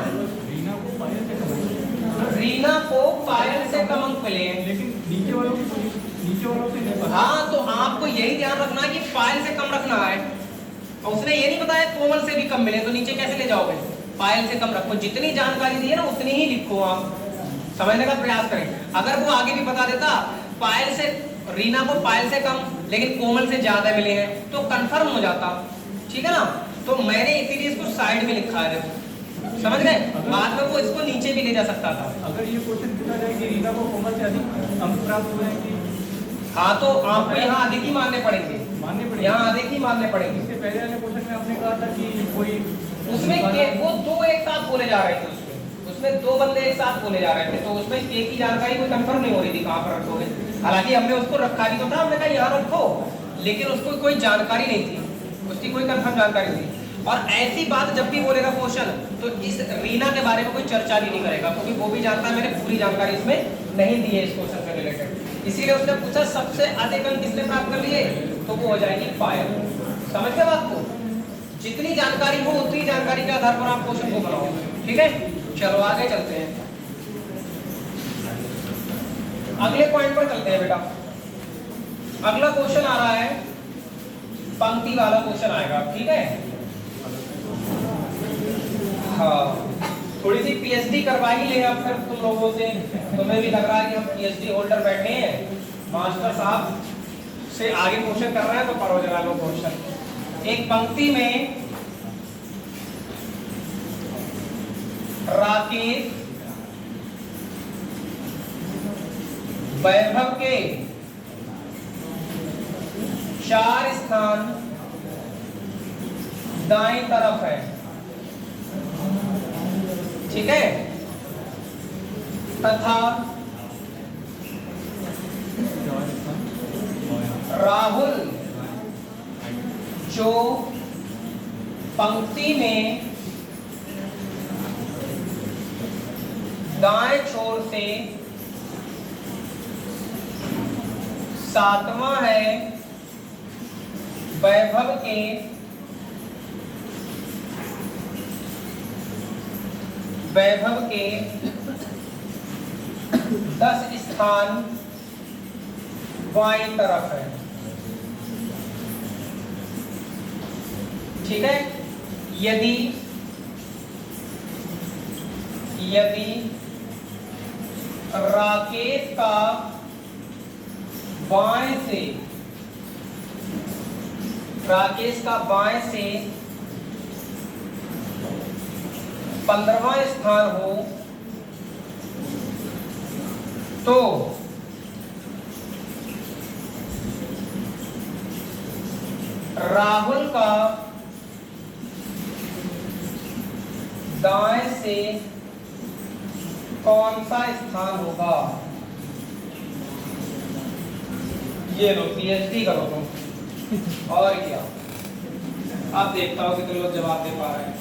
रीना को पायल से कम अंक मिले हैं। लेकिन नीचे वालों से नहीं पता। हाँ, तो आपको यही ध्यान रखना है कि पायल से कम रखना है। और उसने ये नहीं बताया कोमल से भी कम मिले, तो नीचे कैसे ले जाओगे? पायल से कम रखो, जितनी जानकारी दी है ना उतनी ही लिखो, आप समझने का प्रयास करें। अगर वो आगे भी बता देता पायल से, रीना को पायल से कम लेकिन कोमल से ज्यादा मिले हैं, तो कंफर्म हो जाता, ठीक है ना। तो मैंने इसीलिए इसको साइड में लिखा है, देखो समझ गए। बाद में वो इसको नीचे भी ले जा सकता था। अगर ये क्वेश्चन पूछा जाए कि रीना को कोमल से अधिक अंक प्राप्त हुए हैं कि, हाँ, तो आपको यहाँ अधिक ही मानने पड़ेंगे, मानने पड़ेंगे। यहाँ अधिक ही मानने पड़ेंगे। इससे पहले वाले क्वेश्चन में आपने कहा था कि कोई उसमें वो दो एक साथ बोले जा रहे थे, उसमें दो बंदे एक साथ बोले जा रहे थे, तो उसमें के की जानकारी कोई कंफर्म नहीं हो रही थी कहाँ पर रखोगे। हालांकि हमने उसको रखा भी तो था, हमने कहा यहाँ रखो, लेकिन उसको कोई जानकारी नहीं थी, उसकी कोई कंफर्म जानकारी नहीं। और ऐसी बात जब भी बोलेगा क्वेश्चन, तो इस रीना के बारे में कोई चर्चा भी नहीं करेगा, क्योंकि वो भी जानता है मैंने पूरी जानकारी इसमें नहीं दी है इस क्वेश्चन से रिलेटेड। इसीलिए उसने पूछा सबसे अधिक अंक किसने प्राप्त कर लिए, तो वो हो जाएगी पायल। समझ गए बात को? जितनी जानकारी हो उतनी जानकारी के आधार पर आप क्वेश्चन को बनाओ, ठीक है। चलो आगे चलते हैं, अगले पॉइंट पर चलते हैं बेटा। अगला क्वेश्चन आ रहा है, पंक्ति वाला क्वेश्चन आएगा, ठीक है। हाँ, थोड़ी सी पीएचडी करवा ही ले आप फिर तुम लोगों से। तुम्हें भी लग रहा है कि हम पीएचडी होल्डर बैठे हैं, मास्टर साहब से आगे क्वेश्चन कर रहे हैं, तो पढ़ो जरा लो क्वेश्चन। एक पंक्ति में राकेश वैभव के 4 स्थान दाएं तरफ है, ठीक है, तथा राहुल जो पंक्ति में दाएं छोर से 7वां है, वैभव के 10 स्थान बाईं तरफ है, ठीक है। यदि राकेश का बाएं से 15वां स्थान हो, तो राहुल का दाएं से कौन सा स्थान होगा? ये लो, पीएचडी करो तुम, और क्या। आप देखता हो कि तुम लोग जवाब दे पा रहे हैं।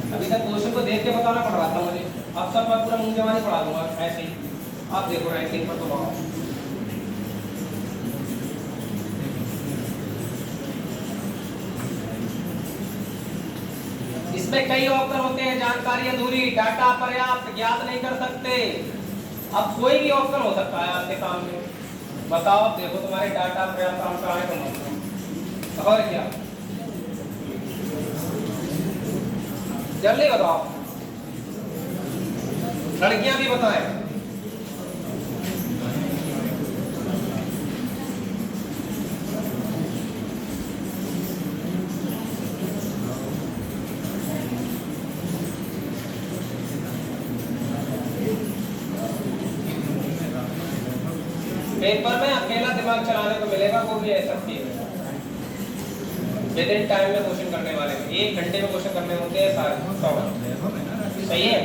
अभी तक क्वेश्चन को देख के बताना पड़ रहा था मुझे, अब सब मैं पूरा मुंह जवानी पढ़ा दूंगा ऐसे ही। आप देखो रैंकिंग पर तुम आओ। इसमें कई ऑप्शन होते हैं, जानकारी अधूरी, डाटा पर्याप्त, ज्ञात नहीं कर सकते। अब कोई भी ऑप्शन हो सकता है आपके सामने, बताओ। देखो तुम्हारे डाटा पर्याप्त आंसर आए तो और क्या, जल्दी बताओ, लड़कियां भी बताएं। पेपर में अकेला दिमाग चलाने को मिलेगा, वो भी ऐसा चीज है। विदिन टाइम में क्वेश्चन करने वाले, 1 घंटे में क्वेश्चन करने होते हैं सारे। सही है,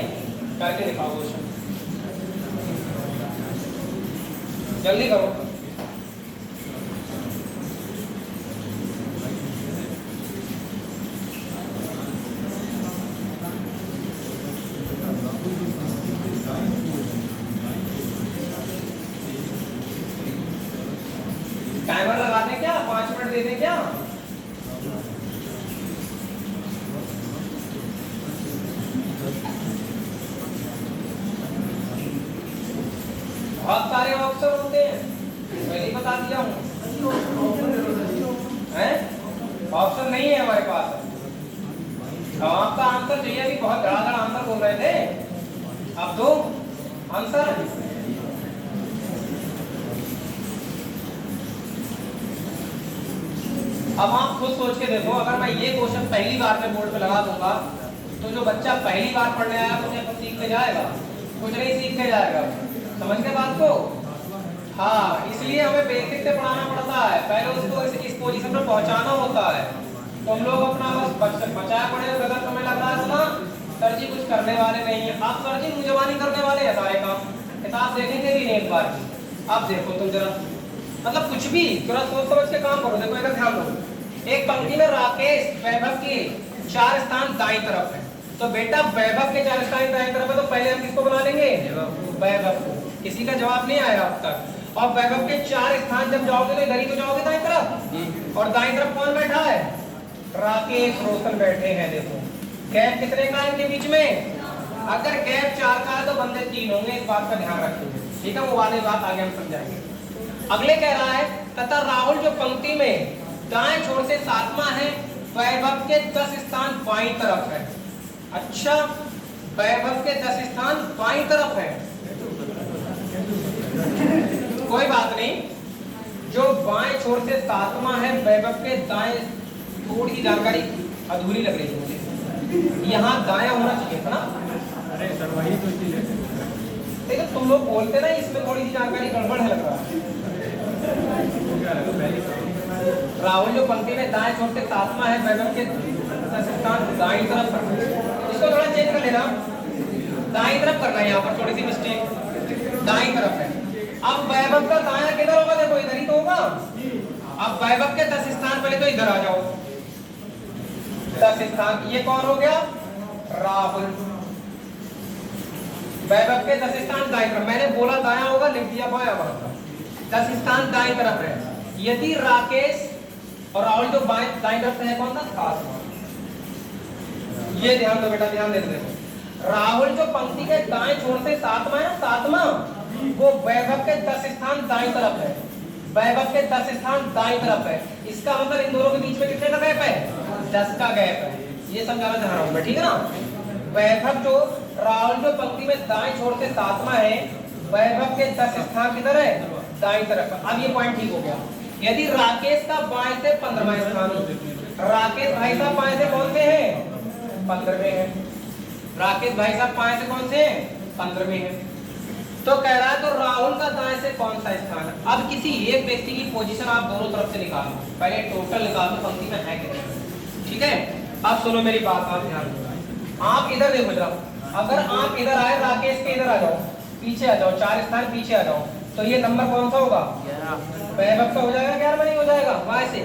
करके दिखाओ क्वेश्चन, जल्दी करो। टाइमर लगा दें क्या? 5 मिनट दे दें क्या? बता दिया हूँ। ऑप्शन नहीं है हमारे पास। अब आपका आंसर चाहिए, अभी बहुत धड़ाधड़ आंसर बोल रहे थे, अब दो आंसर। अब आप खुद सोच के देखो, अगर मैं ये क्वेश्चन पहली बार में बोर्ड पे लगा दूंगा तो जो बच्चा पहली बार पढ़ने आया मुझे कुछ सीख के जाएगा? कुछ नहीं सीख के जाएगा। समझ के बात को? हाँ, इसलिए हमें बेसिक से पढ़ाना पड़ता है, पहले उसको इस पोजीशन पर पहुंचाना होता है। तो हम लोग अपना बस बचाया पड़े, गलत समय लग रहा है ना, सर जी कुछ करने वाले नहीं है। आप सर जी मुंजवानी करने वाले हैं सारे काम, हिसाब देखेंगे भी नहीं एक बार। आप देखो तुम जरा, मतलब कुछ भी थोड़ा सोच समझ के काम करो। देखो इधर ध्यान दो, एक पंक्ति में राकेश वैभव के 4 स्थान दाईं तरफ है, तो बेटा वैभव के 4 स्थान दाईं तरफ है, तो पहले हम किसको बना लेंगे? वैभव को। किसी का जवाब नहीं आया अब तक। और वैभव के 4 स्थान जब जाओगे तो इधर ही तो जाओगे दाईं तरफ, और दाईं तरफ कौन बैठा है? राकेश रोशन बैठे हैं। देखो गैप कितने का है इनके बीच में? अगर गैप 4 का है तो बंदे 3 होंगे, इस बात का ध्यान रखिए, ठीक है? वो वाली बात आगे हम समझाएंगे। अगले कह रहा है तथा राहुल जो पंक्ति में दाएं छोर से 7वां है, वैभव के 10 स्थान बाईं तरफ है। अच्छा, वैभव के 10 स्थान बाईं तरफ है, कोई बात नहीं। जो बाएं छोर से 7वां है, वैभव के दाएं, थोड़ी जानकारी अधूरी लग रही है मुझे, यहाँ दाया होना चाहिए था ना? अरे सर वही तो चीज है। देखो तुम लोग बोलते ना, इसमें थोड़ी सी जानकारी गड़बड़ है लग रहा है। राहुल जो पंक्ति में दाएं छोर से 7वां है, वैभव के 10 स्थान दाईं तरफ है। इसको थोड़ा चेंज कर लेना, दाईं तरफ करना है, यहाँ पर थोड़ी सी मिस्टेक, दाईं तरफ है। अब वैभव का दायां किधर होगा? देखो इधर ही तो होगा। अब वैभव के 10 स्थान पहले तो इधर आ जाओ, 10 स्थान, ये कौन हो गया? राहुल। वैभव के 10 स्थान दाईं तरफ, मैंने बोला दायां होगा, लिख दिया बायां वहां का। 10 स्थान दाईं तरफ है। यदि राकेश और राहुल जो दाईं तरफ है, कौन था? 7वां। ये ध्यान दो बेटा, ध्यान दे दो। राहुल जो पंक्ति के दाएं छोर से 7वां है, 7वां, वो वैभव के 10 स्थान दाईं तरफ है। वैभव के 10 स्थान दाईं तरफ है, इसका मतलब इन दोनों के बीच में कितने का गैप है? 10 का गैप है। ये समझाना चाह रहा हूं मैं, ठीक है ना? वैभव जो राहुल जो पंक्ति में दाएं छोर से 7वां है, वैभव के 10 स्थान किधर है? दाईं तरफ। अब ये पॉइंट ठीक हो गया। यदि राकेश का बाएं से 15वां स्थान, राकेश भाई साहब बाएं से कौन से हैं? 15वें हैं। राकेश भाई साहब बाएं से कौन से हैं? 15वें हैं। तो कह रहा है तो राहुल का दाएं से कौन सा स्थान है? अब किसी एक व्यक्ति की पोजीशन आप दोनों तरफ से निकालो, पहले टोटल निकालो पंक्ति में है कितने, ठीक है? अब सुनो मेरी बात, आप ध्यान दो। आप इधर देखो जरा, अगर आप इधर आए, राकेश के इधर आ जाओ, पीछे आ जाओ, 4 स्थान पीछे आ जाओ, तो ये नंबर कौन सा होगा? वैभव का हो जाएगा, 11वां नहीं हो जाएगा वाई से।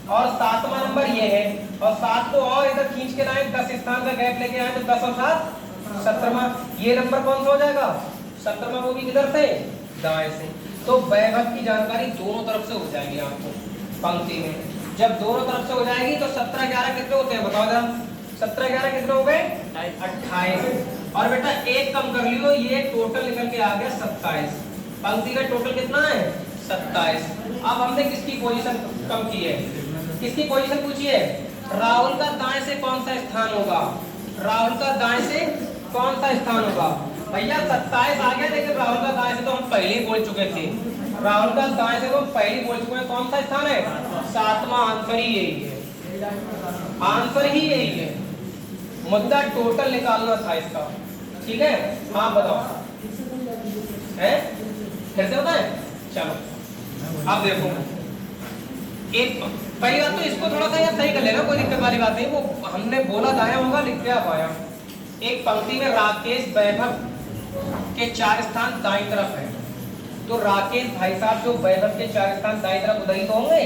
और 7वां नंबर ये है, और 7 को और इधर खींच के लाए, 10 स्थान का गैप लेके आए, तो 10 और 7 17वां। ये नंबर कौन सा हो जाएगा? 17वां, वो भी किधर से? दाएं से। तो वैभव की जानकारी दोनों तरफ से हो जाएगी आपको पंक्ति में। जब दोनों तरफ से हो जाएगी तो 17 11 कितने होते हैं बताओ जरा? 17 11 कितने हो गए? 28। और बेटा एक कम कर लियो, ये टोटल निकल के आ गया 27। पंक्ति का टोटल कितना है? 27। अब हमने किसकी पोजीशन कम की है? किसकी पोजीशन पूछी है? राहुल का दाएं से कौन सा स्थान होगा? राहुल का दाएं से कौन सा स्थान होगा? भैया 27 आ गया, लेकिन राहुल का दाएं से तो हम पहले ही बोल चुके थे। राहुल का दाएं से तो हम पहले ही बोल चुके हैं, कौन सा स्थान है? 7वां। आंसर ही यही है, आंसर ही यही है। मुद्दा टोटल निकालना था इसका, ठीक है? हाँ बताओ, है फिर से बताएं? चलो अब देखो, एक पहली बात तो इसको थोड़ा सा यार सही कर लेना, कोई दिक्कत वाली बात नहीं। वो हमने बोला दाया होगा, लिख दिया बाया। एक पंक्ति में राकेश वैभव के 4 स्थान दाईं तरफ है, तो राकेश भाई साहब जो वैभव के 4 स्थान दाईं तरफ उधर ही तो होंगे,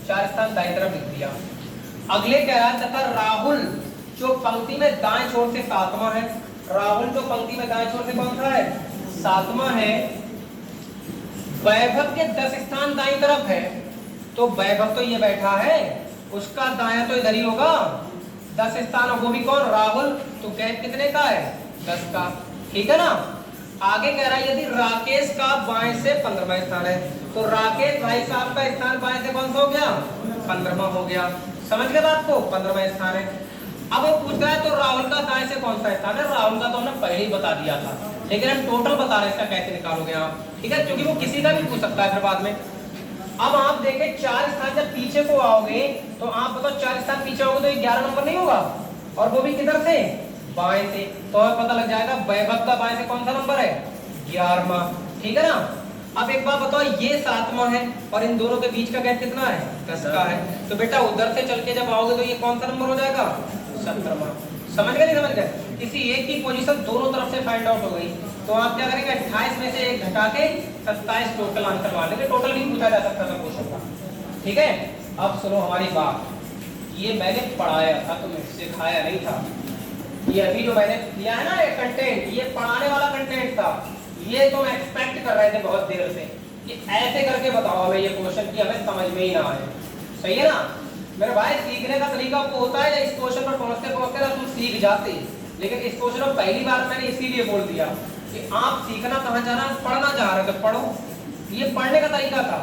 4 स्थान दाईं तरफ लिख दिया। अगले कह रहा तथा राहुल जो पंक्ति में दाएं छोर से 7वां है, राहुल जो पंक्ति में दाएं छोर से कौन सा है? 7वां है, वैभव के 10 स्थान दाईं तरफ है, तो वैभव तो ये बैठा है, उसका दायां तो इधर ही होगा, 10 स्थान, वो भी कौन? राहुल। तो गैप कितने का है? 10 का, ठीक है ना? आगे कह रहा है यदि राकेश का बाएं से 15वां स्थान है, तो राकेश भाई साहब का स्थान बाएं से कौन सा हो गया? 15वां हो गया। समझ गए बात को? 15वां स्थान है। अब वो पूछ रहा है तो राहुल का दाएं से कौन सा स्थान है? राहुल का तो हमने पहले ही बता दिया था, लेकिन हम टोटल बता रहे हैं इसका कैसे निकालोगे आप, ठीक है, क्योंकि वो किसी का भी पूछ सकता है फिर बाद में। अब आप देखें 4 स्थान जब पीछे को आओगे तो आप बताओ 4 स्थान पीछे आओगे तो ये 11 नंबर नहीं होगा, और वो भी किधर से? बाएं से। तो हमें पता लग जाएगा वैभव का बाएं से कौन सा नंबर है? 11वां, ठीक है ना। अब एक बात बताओ, ये 7वां है और इन दोनों के बीच का गैप कितना है? 10 का है। तो बेटा उधर से चल के जब आओगे तो ये कौन सा नंबर हो जाएगा? 17वां। समझ गए नहीं समझ गए? किसी एक की पोजीशन दोनों तरफ से फाइंड आउट हो गई तो आप क्या करेंगे? 28 में से 1 घटा के 27 टोटल आंसर मान लेंगे। टोटल भी पूछा जा सकता था क्वेश्चन का, ठीक है। अब सुनो हमारी बात, ये मैंने पढ़ाया था, तुम्हें सिखाया नहीं था। ये अभी जो मैंने दिया है ना ये कंटेंट, ये पढ़ाने वाला कंटेंट था। ये तुम एक्सपेक्ट कर रहे थे बहुत देर से कि ऐसे करके बताओ हमें ये क्वेश्चन की हमें समझ में ही ना आए, सही है ना मेरे भाई। सीखने का तरीका वो होता है इस क्वेश्चन पर पहुंचते पहुंचते ना तुम सीख जाते, लेकिन इस क्वेश्चन में पहली बार मैंने इसीलिए बोल दिया कि आप सीखना कहाँ जा रहा है, पढ़ना चाह रहे थे पढ़ो। ये पढ़ने का तरीका था,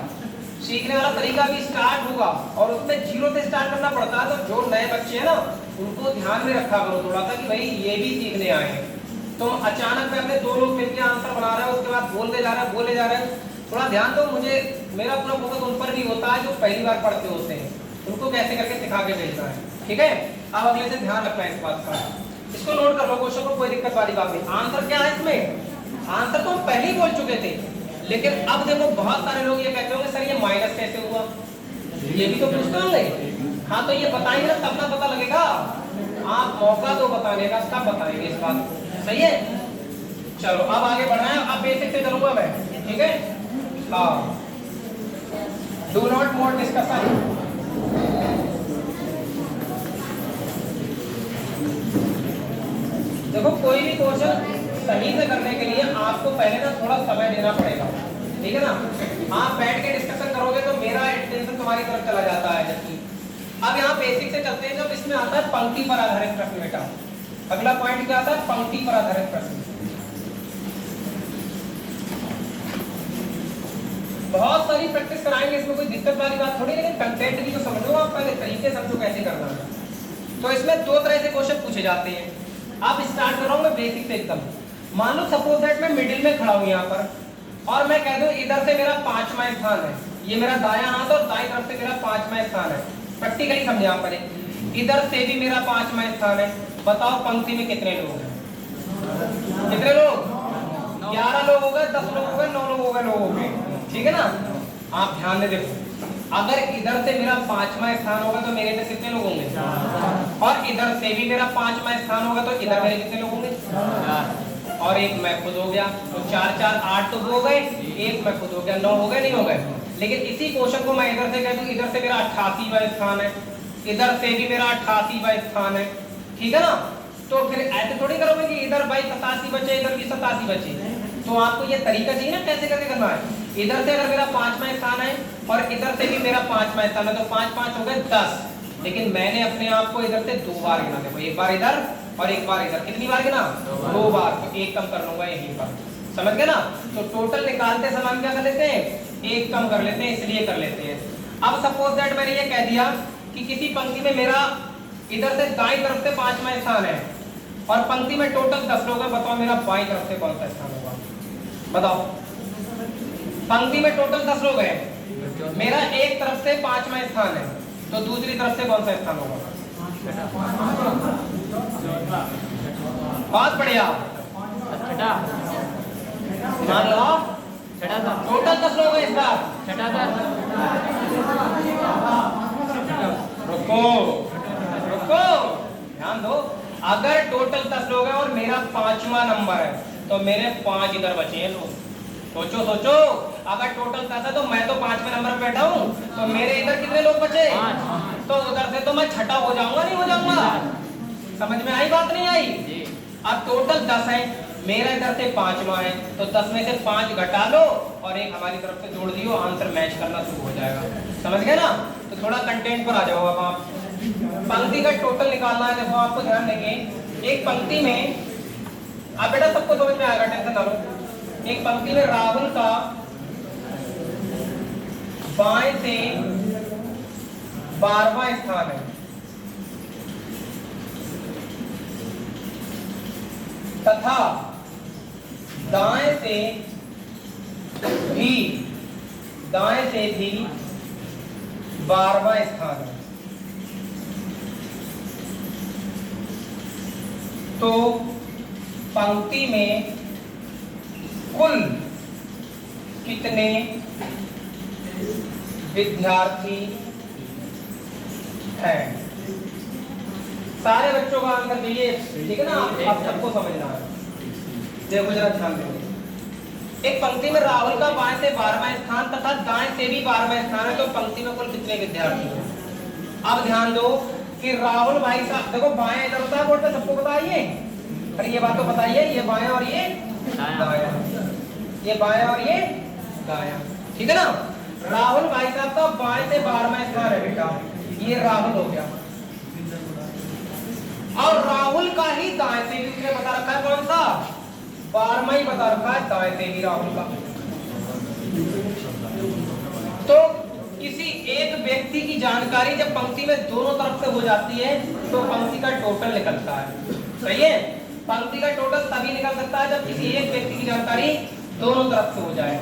सीखने वाला तरीका भी स्टार्ट होगा और उसमें 0 से स्टार्ट करना पड़ता है। तो जो नए बच्चे हैं ना उनको ध्यान में रखा करो थोड़ा सा कि भाई ये भी सीखने आए हैं। तो अचानक में अपने 2 लोग मिलकर आंसर बना रहे हैं, उसके बाद बोलते जा रहे हैं, थोड़ा ध्यान दो। मुझे मेरा पूरा फोकस उन पर भी होता है जो पहली बार पढ़ते होते हैं, उनको कैसे करके सिखा के भेजना है, ठीक है। अब अगले से ध्यान रखना है इस बात का, इसको नोट कर लो क्वेश्चन को, कोई दिक्कत वाली बात नहीं। आंसर क्या है इसमें? आंसर तो हम पहले ही बोल चुके थे, लेकिन अब देखो बहुत सारे लोग ये कहते होंगे सर ये माइनस कैसे हुआ, ये भी तो पूछते होंगे। हाँ तो ये बताएंगे ना तब ना पता लगेगा, आप मौका दो बताने का, तब बताएंगे इस बात को, सही है। चलो अब आगे बढ़ना है, अब बेसिक से चलूंगा मैं, ठीक है। हाँ, डू नॉट मोर डिस्कशन। देखो कोई भी क्वेश्चन सही से करने के लिए आपको पहले ना थोड़ा समय देना पड़ेगा, ठीक है ना। आप बैठ के डिस्कशन करोगे तो मेरा अटेंशन तुम्हारी तरफ चला जाता है। जबकि अब यहाँ बेसिक से चलते हैं, जब इसमें आता है पंक्ति पर आधारित प्रश्न। बेटा अगला पॉइंट क्या आता है? पंक्ति पर आधारित प्रश्न। बहुत सारी प्रैक्टिस कराएंगे, इसमें कोई दिक्कत वाली बात थोड़ी, लेकिन कंटेंट भी तो समझो आप, पहले तरीके समझो कैसे करना है। तो इसमें 2 तरह से क्वेश्चन पूछे जाते हैं। अब स्टार्ट कर रहा हूं मैं बेसिक से एकदम। मान लो सपोज दैट मैं मिडिल में खड़ा हूं यहाँ पर और मैं कह दूं इधर से मेरा 5वां स्थान है, ये मेरा दायां हाथ और दाएं तरफ से मेरा 5वां स्थान है। प्रैक्टिकली समझे यहाँ पर, इधर से भी मेरा 5वां स्थान है। बताओ पंक्ति में कितने लोग हैं? कितने लोग? 11 लोग हो गए, 10 लोग हो गए, 9 लोग हो गए, लोग हो गए, ठीक है ना। आप ध्यान में देखो, अगर इधर से मेरा 5वां स्थान होगा तो मेरे में कितने लोग होंगे? और इधर से भी मेरा 5वां स्थान होगा तो इधर मेरे कितने लोग होंगे? और एक मैं खुद हो गया, तो 4 4 8 तो हो गए, एक मैं खुद हो गया, 9 हो गए, नहीं हो गए। लेकिन इसी क्वेश्चन को मैं इधर से कह दूं इधर से मेरा 88वां स्थान है, इधर से भी मेरा 88वां स्थान है, ठीक है ना। तो फिर ऐसे थोड़ी करोगे कि इधर भाई 87 बचे, इधर भी 87 बचे। तो आपको ये तरीका चाहिए ना कैसे करके करना है। इधर से अगर मेरा 5वां स्थान है और इधर से भी मेरा 5वां स्थान है तो 5 5 हो गए 10। लेकिन मैंने अपने आप को इधर से 2 बार गिना, देखो एक बार इधर और एक बार इधर। कितनी बार गिना? 2 बार। तो एक कम कर लूंगा यहीं पर, समझ गए ना। तो टोटल निकालते समय हम क्या कर लेते हैं? एक कम कर लेते हैं, इसलिए कर लेते हैं। अब सपोज दैट मैंने ये कह दिया कि किसी पंक्ति में मेरा इधर से दाईं तरफ से 5वां स्थान है और पंक्ति में टोटल 10 लोग हैं। बताओ मेरा बाईं तरफ से कौन सा स्थान होगा? बताओ, पंक्ति में टोटल 10 लोग हैं, मेरा एक तरफ से 5वां स्थान है तो दूसरी तरफ से कौन सा स्थान होगा? बहुत बढ़िया, मान लो टोटल 10 लोग हैं इस बार। रुको रुको, ध्यान दो। अगर टोटल 10 लोग हैं और मेरा 5वां नंबर है तो मेरे 5 इधर बचे हैं लोग। सोचो सोचो, अगर टोटल 10 है तो मैं तो 5वें नंबर पे बैठा हूँ, तो मेरे इधर कितने लोग बचे? तो उधर से तो मैं छठा हो जाऊंगा, नहीं हो जाऊंगा? समझ में आई बात नहीं आई? अब टोटल 10 है, मेरा इधर से 5वां है, तो 10 में से 5 घटा लो और एक हमारी तरफ से जोड़ दियो, आंसर मैच करना शुरू हो जाएगा। समझ गए ना। तो थोड़ा कंटेंट पर आ जाओ। अब आप पंक्ति का टोटल निकालना है। देखो आपको ध्यान देंगे, एक पंक्ति में आप बेटा सबको समझ में आएगा, टेंशन ना लो। एक पंक्ति में राहुल का बाएं से 12वां स्थान है, तथा दाएं से भी 12वां स्थान है। तो पंक्ति में कुल कितने विद्यार्थी हैं? सारे बच्चों का आंसर दीजिए, ठीक है ना? आप सबको समझना है। देखो जरा ध्यान दो, एक पंक्ति में राहुल का बाएं से 12वां स्थान तथा दाएं से भी 12वां स्थान है, तो पंक्ति में कुल कितने विद्यार्थी हैं? अब ध्यान दो कि राहुल भाई साहब, देखो बाएं इधर होता है बोर्ड पे, सबको बताइए, अरे ये बात तो बताइए, ये बाएं और ये दायां, ये बाएं और ये दायां, ठीक है ना? राहुल भाई साहब का बाएं से 12वां स्थान है बेटा, ये राहुल हो गया। और राहुल का ही दाएं से भी उसने बता रखा है, कौन सा? 12वां ही बता रखा है, दाएं से भी राहुल का। तो किसी एक व्यक्ति की जानकारी जब पंक्ति में दोनों तरफ से हो जाती है तो पंक्ति का टोटल निकलता है, सही है? पंक्ति का टोटल तभी निकल सकता है जब किसी एक व्यक्ति की जानकारी दोनों तरफ से हो जाए,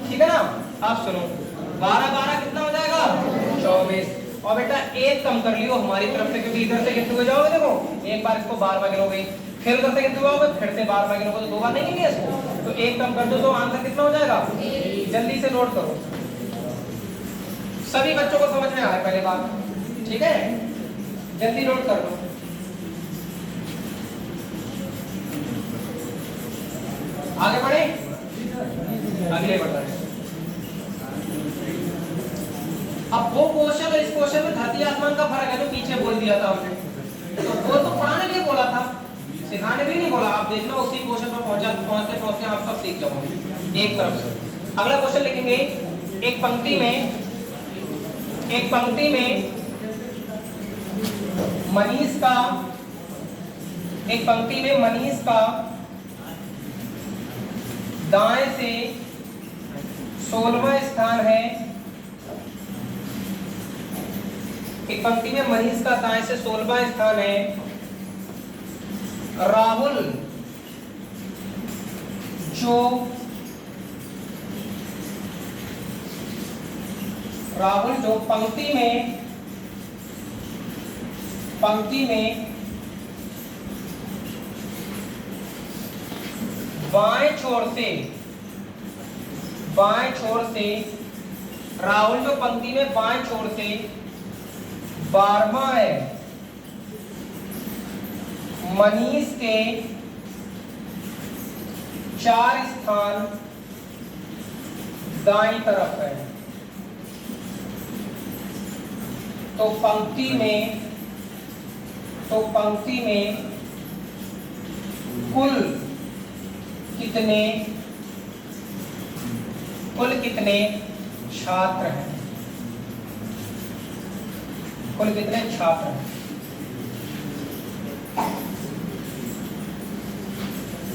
ठीक है ना? आप सुनो, 12-12 कितना हो जाएगा? 24। और बेटा एक कम कर लियो हमारी तरफ से, क्योंकि इधर से कितने हो जाओगे, देखो एक बार इसको 12 गिनोगे, फिर उधर से कितने होगे, फिर से 12 गिनोगे, तो 2 बार नहीं गिने इसको, तो एक कम कर दो तो आंसर कितना हो जाएगा? जल्दी से नोट करो, सभी बच्चों को समझ में आ रहा है पहले बात, ठीक है? जल्दी नोट कर लो। आगे बढ़े, अगले बढ़ रहे हैं। अब वो क्वेश्चन और इस क्वेश्चन में धरती आसमान का फर्क है, जो पीछे बोल दिया था हमने, तो वो तो पढ़ाने के लिए बोला था, सिखाने भी नहीं बोला। आप देखना उसी क्वेश्चन पर पहुंचते पहुंचते आप सब सीख जाओगे एक तरफ से। अगला क्वेश्चन लिखेंगे, एक पंक्ति में मनीष का दाएं से 16वां स्थान है। एक पंक्ति में मनीष का दाएं से 16वां स्थान है। राहुल जो पंक्ति में बाएं छोर से राहुल जो पंक्ति में बाएं छोर से 12वां है, मनीष के 4 स्थान दाईं तरफ है। तो पंक्ति में कुल कितने छात्र हैं? कुल कितने छात्र हैं?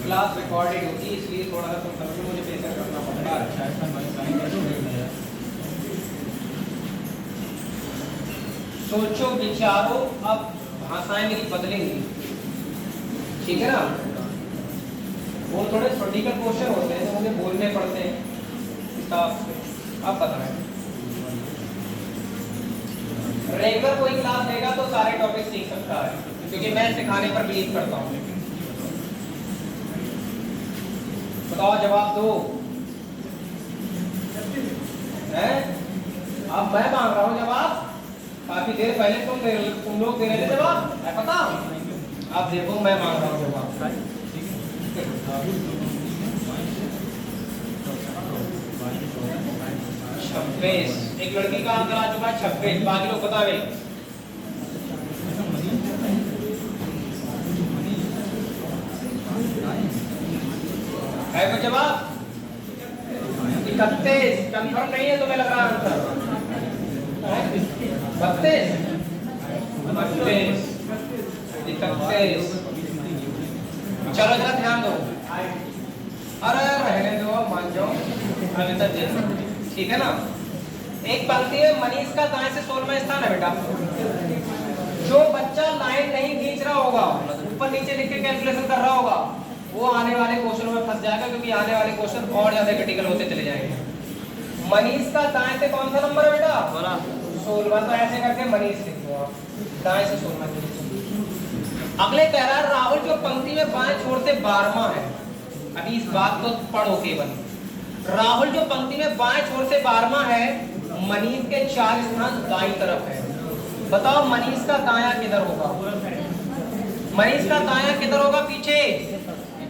क्लास रिकॉर्डेड होती है, इसलिए थोड़ा सा तुम समझो, मुझे बेहतर करना पड़ता है। सोचो विचारो, अब भाषाएं मेरी बदलेंगी, ठीक है ना? वो थोड़े क्रिटिकल क्वेश्चन होते हैं जो मुझे बोलने पड़ते हैं हिसाब से। अब बताएं, रेगुलर कोई क्लास लेगा तो सारे टॉपिक सीख सकता है, क्योंकि मैं सिखाने पर बिलीव करता हूँ। बताओ, जवाब दो। हैं? अब मैं मांग रहा हूँ जवाब, काफी देर पहले तुम लोग दे रहे थे जवाब, है पता? अब देखो मैं मांग रहा हूँ जवाब। 26, एक लड़की का आंसर आ चुका है 26, बाकी लोग बता रहे। है कोई जवाब? 31, कंफर्म नहीं है तुम्हें लग रहा आंसर? 32, 31। चलो जरा ध्यान दो, अरे रहने दो, मान जाओ, अभी तक ठीक है ना? एक पंक्ति में मनीष का दाएं से 16वां स्थान है बेटा। जो बच्चा लाइन नहीं खींच रहा होगा, ऊपर नीचे लिख के कैलकुलेशन कर रहा होगा, वो आने वाले क्वेश्चनों में फंस जाएगा, क्योंकि आने वाले क्वेश्चन और ज्यादा क्रिटिकल होते चले जाएंगे। मनीष का दाएं से कौन सा नंबर है बेटा? 16वां। तो ऐसे करके मनीष लिख दो आप, दाएं से 16वां। अगले कह रहा है राहुल जो पंक्ति में बाएं छोर से 12वां है। अभी इस बात को पढ़ो केवल। राहुल जो पंक्ति में बाएं छोर से 12वां है, मनीष के 4 स्थान दाईं तरफ है। बताओ मनीष का दायां किधर होगा? मनीष का दायां किधर होगा? पीछे।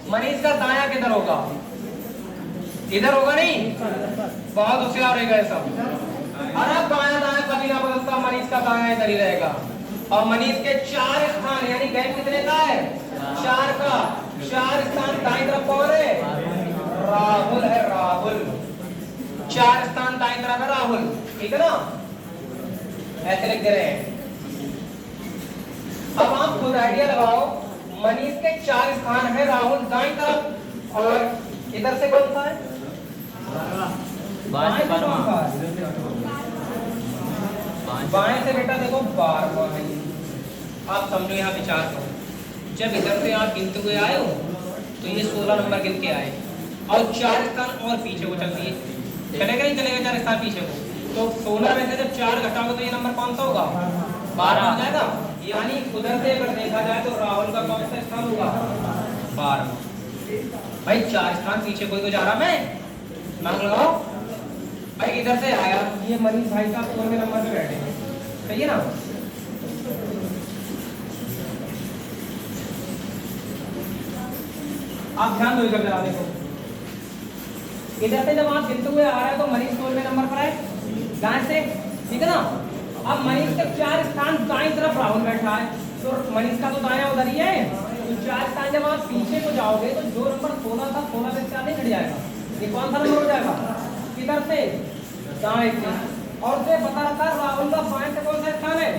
मनीष का दायां किधर होगा? इधर होगा नहीं? बहुत होशियार रहेगा सब। अरे बायां दायां कभी ना बदलता, मनीष का दायां इधर ही रहेगा। और मनीष के 4 स्थान, यानी गैप कितने का है? 4 का। 4 स्थान दाईं तरफ कौन है? राहुल है, राहुल। 4 स्थान दाईं तरफ है राहुल, ठीक है ना? ऐसे लिख दे रहे हैं। अब आप खुद आइडिया लगाओ। मनीष के 4 स्थान है, राहुल दाईं तरफ, और इधर से कौन सा है? बाएं से बेटा देखो 12वां है। आप समझो, यहाँ विचार करो। जब इधर से आप गिनते हुए आए हो तो ये 16 नंबर गिन के आए, और 4 स्थान और पीछे को चलती है, चलेगा नहीं चलेगा 4 स्थान पीछे को? तो 16 में से जब 4 घटाओगे तो ये नंबर कौन सा होगा? 12 हो जाएगा। यानी उधर से अगर देखा जाए तो राहुल का कौन सा स्थान होगा? 12। भाई 4 स्थान पीछे कोई तो जा रहा, मैं नाम लगाओ भाई। इधर से आया ये मनीष भाई साहब 16वें नंबर पे बैठे हैं, सही है ना? आप ध्यान दो इधर जरा देखो। इधर से जब आप गिनते हुए आ रहे हो तो मनीष 16वें नंबर पर है दाएं से, ठीक है ना? अब मनीष के 4 स्थान दाईं तरफ राहुल बैठा है, तो मनीष का तो दायां उधर ही है। तो 4 स्थान जब आप पीछे को जाओगे तो जो नंबर 16 था, 16 से 4 नहीं घट जाएगा। ये कौन सा नंबर हो जाएगा? किधर से? दाएं से। और उसे पता रखा राहुल का बाएं से कौन सा स्थान है?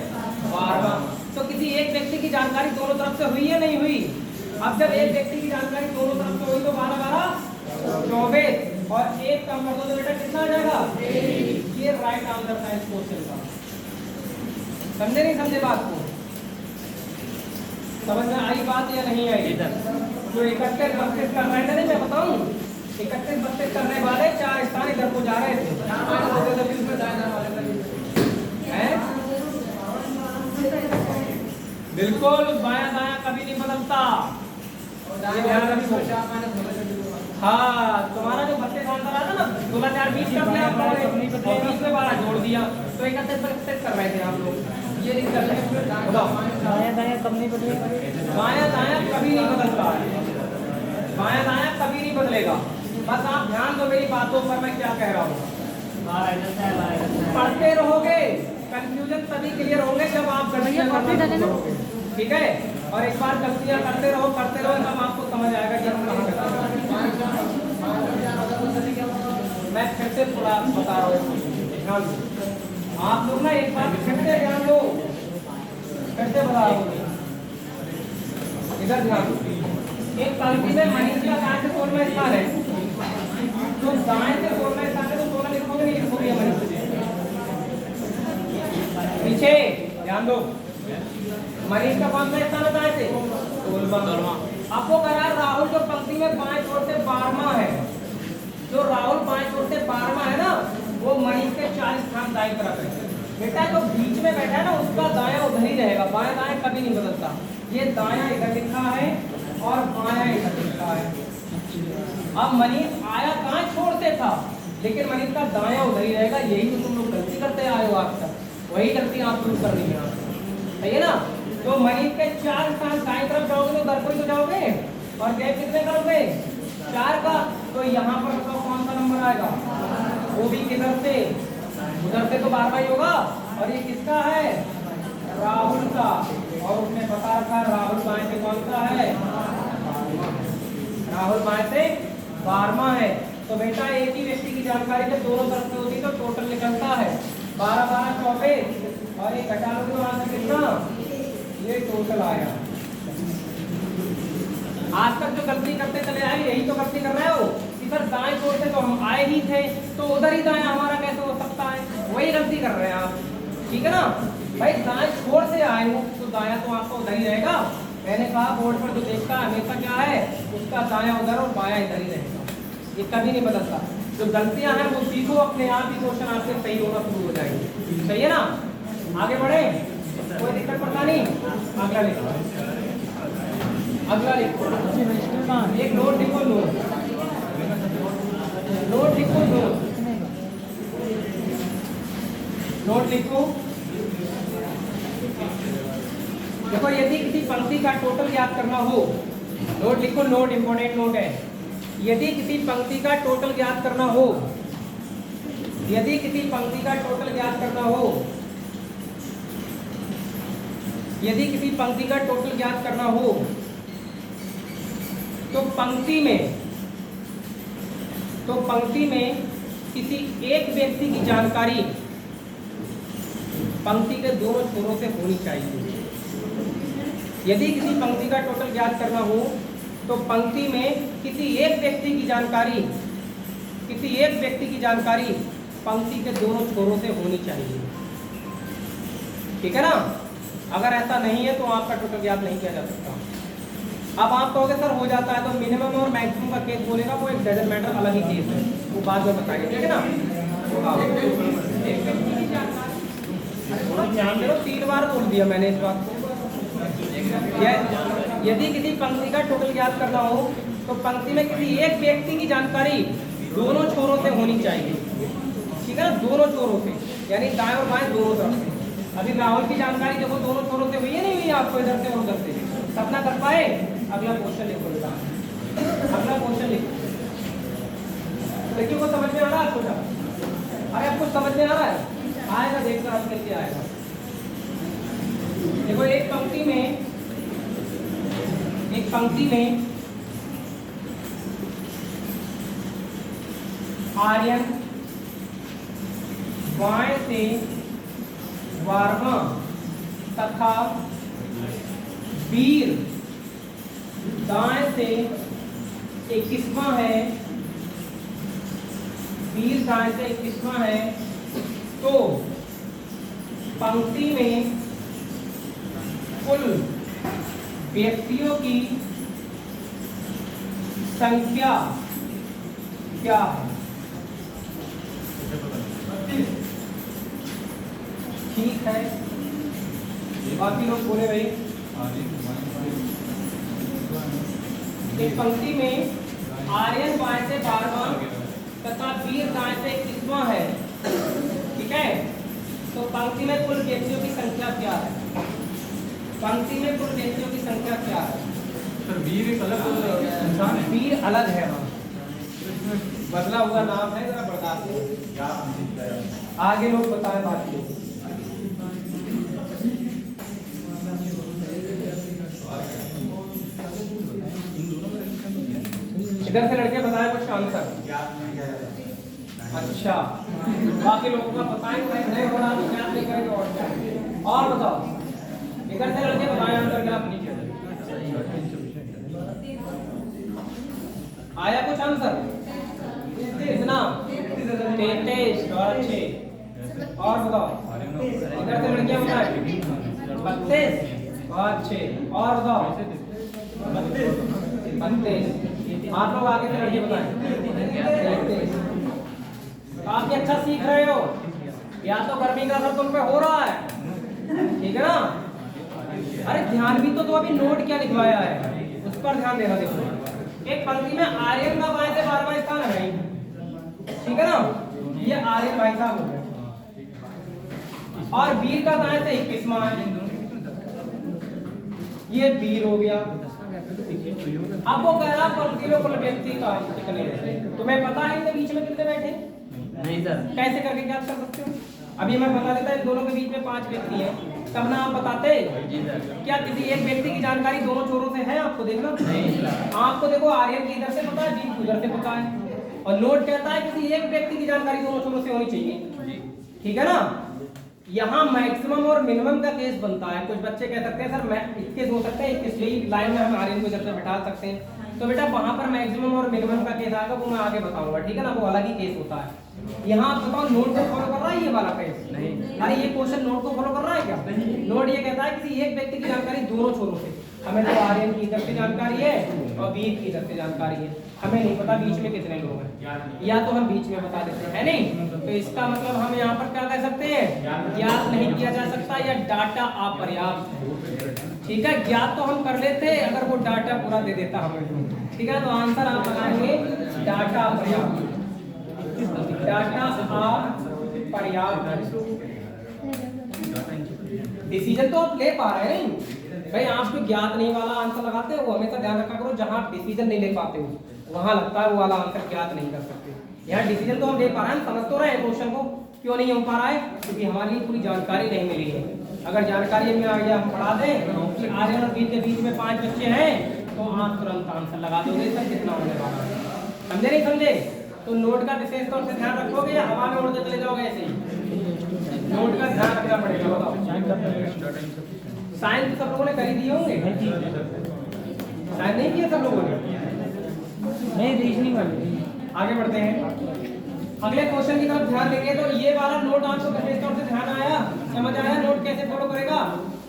12वां। तो किसी एक व्यक्ति की जानकारी दोनों तरफ से हुई है नहीं हुई? अब जब एक व्यक्ति की जानकारी दोनों तरफ से हुई तो 12 12 24, और 1 कम कर दो तो बेटा कितना आ जाएगा? ये राइट आंसर था इस क्वेश्चन का। समझे नहीं समझे बात को? समझ में आई बात या नहीं आई? जो 31 32 कर रहे थे, मैं बताऊं 31 32 करने वाले 4 स्थान इधर को जा रहे थे, बिल्कुल बायां दायां कभी नहीं बदलता। हाँ, तुम्हारा जो 32 आंसर आता ना 16 4 20 का अपने आप 20 में 12 जोड़ दिया, तो 31 32 कर रहे थे आप लोग। ये नहीं कर रहे, बताओ बायां दायां कब नहीं बदलेगा? बायां दायां कभी नहीं बदलता है, बायां दायां कभी नहीं बदलेगा। बस आप ध्यान दो मेरी बातों पर, मैं क्या कह रहा हूँ। पढ़ते रहोगे, कंफ्यूजन तभी क्लियर होंगे जब आप गलतियां करोगे, ठीक है? और एक बार गलतियां करते रहो तब आपको समझ आएगा कि हम कहाँ गलती। मैं फिर से थोड़ा बता रहा हूँ, ध्यान दो आप लोग ना, एक बार फिर से ध्यान दो, फिर से बता रहा हूँ, इधर ध्यान दो। एक पंक्ति में मनीष का दाएं से 16वां स्थान है, तो दाएं से 16वां स्थान है तो 16 लिखोगे नहीं लिखोगे मनीष? पीछे ध्यान दो, मनीष का कौन सा स्थान है दाएं से? 16वां। आपको कह रहा है राहुल जो पंक्ति में बाएं छोर से 12वां है, जो राहुल बाएं छोर से 12वां है ना, वो मनीष के 4 स्थान दाएं तरफ है। बेटा जो बीच में बैठा है ना, उसका दायां उधर ही रहेगा, बायां दायां कभी नहीं बदलता। ये दायां इधर लिखा है और बायां इधर लिखा है। अब मनीष आया कहाँ छोर से था, लेकिन मनीष का दायां उधर ही रहेगा। यही तो तुम लोग गलती करते आए हो आज तक, वही गलती आप प्रूव कर रही है, सही है ना? तो मनीष के 4 स्थान दाएं तरफ जाओगे तो दर कोई तो जाओगे, और गैप कितने करोगे? 4 का। तो यहाँ पर बताओ कौन सा नंबर आएगा? वो भी किधर से? उधर से तो 12वां ही होगा। और ये किसका है? राहुल का। और उसने बता रखा राहुल बाएं से कौन सा है? राहुल बाएं से 12वां है। तो बेटा एक ही व्यक्ति की जानकारी जब दोनों तरफ से होती तो टोटल निकलता है 12 12 24, और एक घटा लो तो आंसर कितना? ये टोटल आया। आज तक जो गलती करते चले आए यही तो गलती कर रहे हो। इधर दाएं छोर से तो हम आए ही थे, तो उधर ही दाएं हमारा कैसे हो सकता है? वही गलती कर रहे हैं आप, ठीक है ना भाई। दाएं छोर से आए हो तो दाया तो आपका उधर ही रहेगा। मैंने कहा बोर्ड पर जो देखता है हमेशा क्या है, उसका दाया उधर और बाया इधर ही रहेगा, ये कभी नहीं बदलता। जो गलतियां हैं वो सीखो, अपने आप ही क्वेश्चन आपके सही होना शुरू हो जाएंगे। सही है ना, आगे बढ़े, कोई दिक्कत पड़ता नहीं। अगला लिखो, अगला लिखो, एक नोट लिखो, नोट लिखो, नोट लिखो। देखो यदि किसी पंक्ति का टोटल ज्ञात करना हो, नोट लिखो, नोट इंपॉर्टेंट नोट है। यदि किसी पंक्ति का टोटल ज्ञात करना हो, यदि किसी पंक्ति का टोटल ज्ञात करना हो, यदि किसी पंक्ति का टोटल ज्ञात करना हो, तो पंक्ति में किसी एक व्यक्ति की जानकारी पंक्ति के दोनों छोरों से होनी चाहिए। यदि किसी पंक्ति का टोटल ज्ञात करना हो तो पंक्ति में किसी एक व्यक्ति की जानकारी, किसी एक व्यक्ति की जानकारी पंक्ति के दोनों छोरों से होनी चाहिए। ठीक है ना, अगर ऐसा नहीं है तो आपका टोटल ज्ञात नहीं किया जा सकता। अब आप कहोगे सर हो जाता है, तो मिनिमम और मैक्सिमम का केस बोलेगा, वो एक डजन मैटर अलग ही केस है, वो बाद में बताएंगे। ठीक है ना, थोड़ा ध्यान दे लो, 3 बार बोल दिया मैंने इस बात को। यदि किसी पंक्ति का टोटल ज्ञात करना हो तो पंक्ति में किसी एक व्यक्ति की जानकारी दोनों छोरों से होनी चाहिए। ठीक है ना, दोनों छोरों से, यानी दाएं और बाएं दोनों तरफ से। अभी राहुल की जानकारी देखो दोनों छोरों से हुई है, नहीं हुई आपको, इधर से और उधर से, सपना कर पाए। अगला क्वेश्चन लिखो बेटा, अगला क्वेश्चन लिखो। देखिए वो समझ में आ रहा है आपको? अरे आपको समझ में आ रहा है? आएगा, देखना आप कैसे आएगा। देखो एक पंक्ति में आर्यन बाएं से 12वां तथा वीर दाएं से 21वां है, वीर दाएं से 21वां है, तो पंक्ति में कुल व्यक्तियों की संख्या क्या है? ठीक है, बाकी लोग बोले भाई। एक पंक्ति में आर्यन बाएं से 12वां तथा वीर दाएं से 21वां है, ठीक है, तो पंक्ति में कुल व्यक्तियों की संख्या क्या है? पंक्ति में कुल व्यक्तियों की संख्या क्या है? सर वीर एक अलग इंसान है, वीर अलग है, हाँ बदला हुआ नाम है, जरा बर्दाश्त करो। आगे लोग बताएं बाकी। इधर से लड़के बताएं कुछ आंसर। अच्छा, बाकी लोगों का बताएं, नहीं हो रहा तो क्या नहीं करेंगे। और बताओ, इधर से लड़के बताएं आंसर क्या नहीं किया आया कुछ आंसर? कितना? 33 और अच्छे। और बताओ, इधर से लड़कियां बताएं 32 और अच्छे। और बताओ 32। आप लोग आगे से लड़के बताएं। काफी अच्छा सीख रहे हो, या तो गर्मी का असर तुम पे हो रहा है, ठीक है ना। अरे ध्यान भी तो अभी नोट क्या लिखवाया है उस पर ध्यान देना। देखो एक पंक्ति में आर्यन का बाएं से 12वां स्थान है, ठीक है ना, ये आर्यन भाई साहब हो गए, और वीर का दाएं से 21वां है, ये वीर हो गया। अब वो कह रहा पंक्ति में कुल व्यक्ति का कितने हैं, तुम्हें पता है इनके बीच में कितने बैठे? नहीं सर। कैसे करके क्या कर सकते हो? अभी मैं बता देता इन दोनों के बीच में 5 व्यक्ति हैं, तब ना आप बताते क्या किसी एक व्यक्ति की जानकारी दोनों छोरों से है? आपको देखना नहीं, आपको देखो आर्यन की इधर से पता है, वीर उधर से पता है, और नोट कहता है किसी एक व्यक्ति की जानकारी दोनों छोरों से होनी चाहिए, ठीक है ना। यहाँ मैक्सिमम और मिनिमम का केस बनता है। कुछ बच्चे कह सकते हैं सर मैं केस हो सकते हैं, इसलिए लाइन में हम आर्यन को इधर से बैठा सकते हैं, तो बेटा वहां पर मैक्सिमम और मिनिमम का केस आएगा, वो मैं आगे बताऊंगा, ठीक है ना, वो अलग ही केस होता है। यहाँ आप बताओ नोट को फॉलो कर रहा है ये वाला पेज? नहीं। अरे ये क्वेश्चन नोट को फॉलो कर रहा है क्या? नोट ये कहता है किसी एक व्यक्ति की जानकारी दोनों छोरों से, हमें तो आर्यन की इधर से जानकारी है और वीर की इधर से जानकारी है, हमें नहीं पता बीच में कितने लोग हैं, या तो हम बीच में बता देते हैं नहीं, तो इसका मतलब हम यहाँ पर क्या कह सकते हैं, ज्ञात नहीं किया जा सकता या डाटा अपर्याप्त है। ठीक है, ज्ञात तो हम कर लेते अगर वो डाटा पूरा दे देता हमें। ठीक है, तो आंसर आप लगाएंगे डाटा अपर्याप्त, डाटा अपर्याप्त। डिसीजन तो आप ले पा रहे हैं नहीं भाई, आप जो ज्ञात नहीं वाला आंसर लगाते हो वो हमेशा ध्यान रखा करो, जहां आप डिसीजन नहीं ले पाते हो वहां लगता है वो वाला आंसर ज्ञात नहीं कर सकते। यहाँ डिसीजन तो हम ले पा रहे हैं, समझ तो रहे हैं क्वेश्चन को, क्यों नहीं हो पा रहा है, क्योंकि हमारे लिए पूरी जानकारी नहीं मिली है। अगर जानकारी में आ गया हम पढ़ा दें कि आर्यन और वीर के बीच में 5 बच्चे हैं तो आप तुरंत आंसर लगा दोगे सर कितना होने वाला है। समझे नहीं समझे? तो नोट का विशेष तौर से ध्यान रखोगे या हवा में उड़ते चले जाओगे ऐसे ही? नोट का ध्यान रखना पड़ेगा। बताओ साइंस सब लोगों ने कर ही दिए होंगे, साइंस नहीं किया सब लोगों ने? नहीं, रीजनिंग वाली। आगे बढ़ते हैं, अगले क्वेश्चन की तरफ ध्यान देंगे। तो ये वाला नोट आपको विशेष तौर से ध्यान आया, समझ आया नोट कैसे फॉलो करेगा?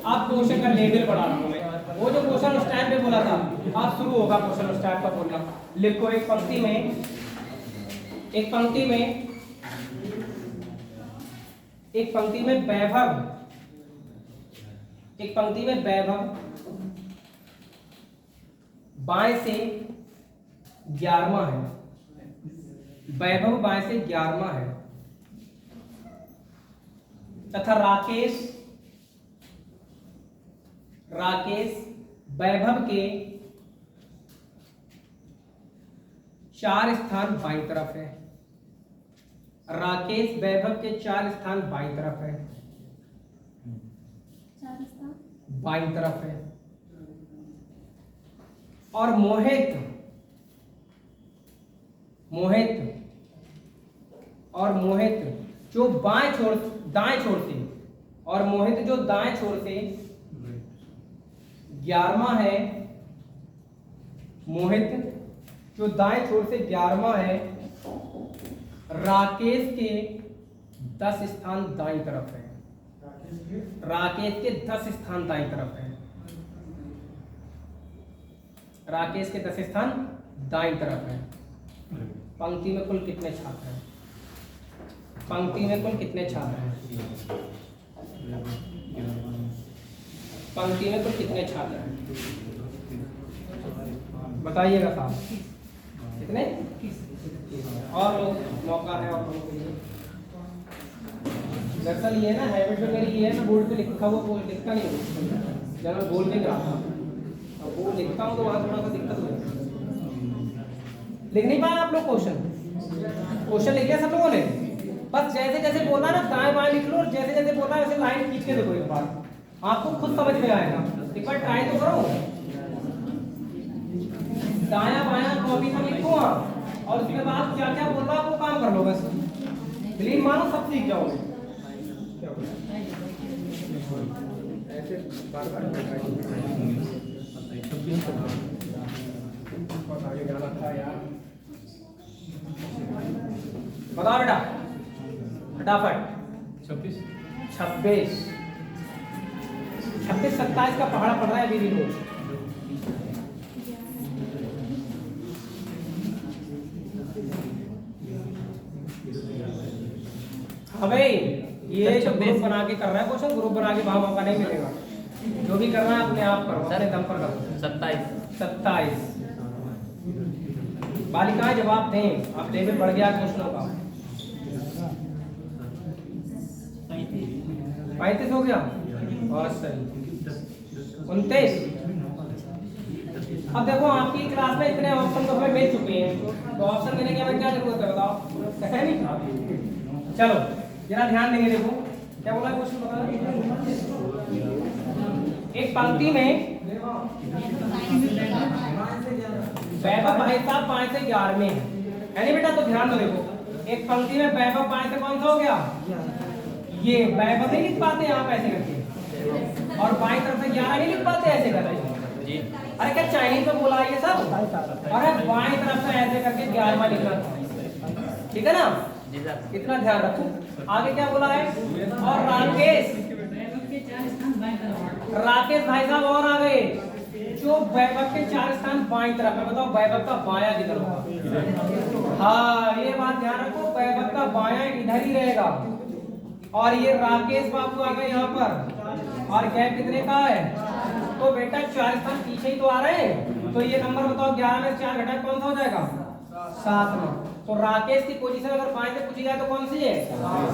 आप क्वेश्चन का लेवल बढ़ा रहा हूं मैं, वो जो क्वेश्चन उस टाइम पे बोला था आज शुरू होगा क्वेश्चन उस टाइप का बोलना। लिखो एक पंक्ति में, एक पंक्ति में, एक पंक्ति में वैभव, एक पंक्ति में वैभव बाएं से 11वां है, वैभव बाएं से 11वां है, तथा राकेश, राकेश वैभव के 4 स्थान बाईं तरफ है, राकेश वैभव के 4 स्थान बाईं तरफ है, बाईं तरफ है, और मोहित, मोहित और मोहित जो बाएं छोर, दाएं छोर से, और मोहित जो दाएं छोर से 11वां है, मोहित जो दाएं छोर से 11वां है, राकेश के 10 स्थान दाईं तरफ है, राकेश के 10 स्थान दाईं तरफ है, राकेश के 10 स्थान दाईं तरफ है। पंक्ति में कुल कितने छात्र हैं? पंक्ति में कुल कितने छात्र हैं? पंक्ति में कुल कितने छात्र हैं बताइएगा साहब, कितने? और लोग मौका है और लोगों के लिए। दरअसल ये ना हैबिट में मेरी ये है ना, बोर्ड पे लिखा हुआ बोल लिखता नहीं हूँ, जब मैं बोल के रहा था अब वो लिखता हूँ तो वहाँ थोड़ा सा दिक्कत हो जाती है। लिख नहीं पाए आप लोग क्वेश्चन? क्वेश्चन लिख लिया सब लोगों ने? बस जैसे जैसे बोला ना दाएं बाएं लिख लो, और जैसे जैसे बोला वैसे लाइन खींच के देखो एक बार, आपको खुद समझ में आएगा। एक बार ट्राई तो करो, दाया बाया कॉपी पर लिखो आप, और उसके बाद क्या क्या बोल रहा है वो काम कर लो बस, बिलीव मानो सब सीख जाओगे। बताओ बेटा फटाफट। 26 26 27 का पहाड़ा पड़ रहा है अभी भी लोग। हाँ भाई, ये जो ग्रुप बना के कर रहा है क्वेश्चन, ग्रुप बना के वहां मौका नहीं मिलेगा। जो भी करना है अपने आप करो, अपने दम पर करो। 27 बालिकाएं जवाब दें, अब लेवल बढ़ गया क्वेश्चनों का। 35 हो गया, बहुत सही। 29। अब देखो आपकी क्लास में इतने ऑप्शन तो हमें मिल चुके हैं, तो ऑप्शन देने की हमें क्या जरूरत है बताओ? है नहीं? चलो जरा ध्यान देंगे, देखो क्या बोला क्वेश्चन बता। एक पंक्ति में वैभव भाई साहब 5 से 11 में है नहीं बेटा? तो ध्यान दो, देखो एक पंक्ति में वैभव 5 से कौन सा हो गया? ये वैभव नहीं लिख पाते आप ऐसे करके, और बाईं तरफ से 11 नहीं लिख पाते ऐसे करके जी। अरे क्या चाइनीज में बोला ये सब? अरे बाईं तरफ से ऐसे करके 11वां लिखना था, ठीक है ना? जी सर। इतना ध्यान रखो। आगे क्या बोला है? और राकेश भाई साहब और आ गए, जो वैभव के 4 स्थान बाईं तरफ है। बताओ वैभव का बायां किधर होगा? हाँ, ये बात ध्यान रखो, वैभव का बायां इधर ही रहेगा। और ये राकेश बाबू आ गए यहाँ पर, और गैप कितने का है? तो बेटा 4 स्थान पीछे ही तो आ रहे हैं। तो ये नंबर बताओ 11 में 4 घटाए कौन सा हो जाएगा? 7 में। तो राकेश की पोजीशन अगर बाएं से पूछी जाए तो कौन सी है?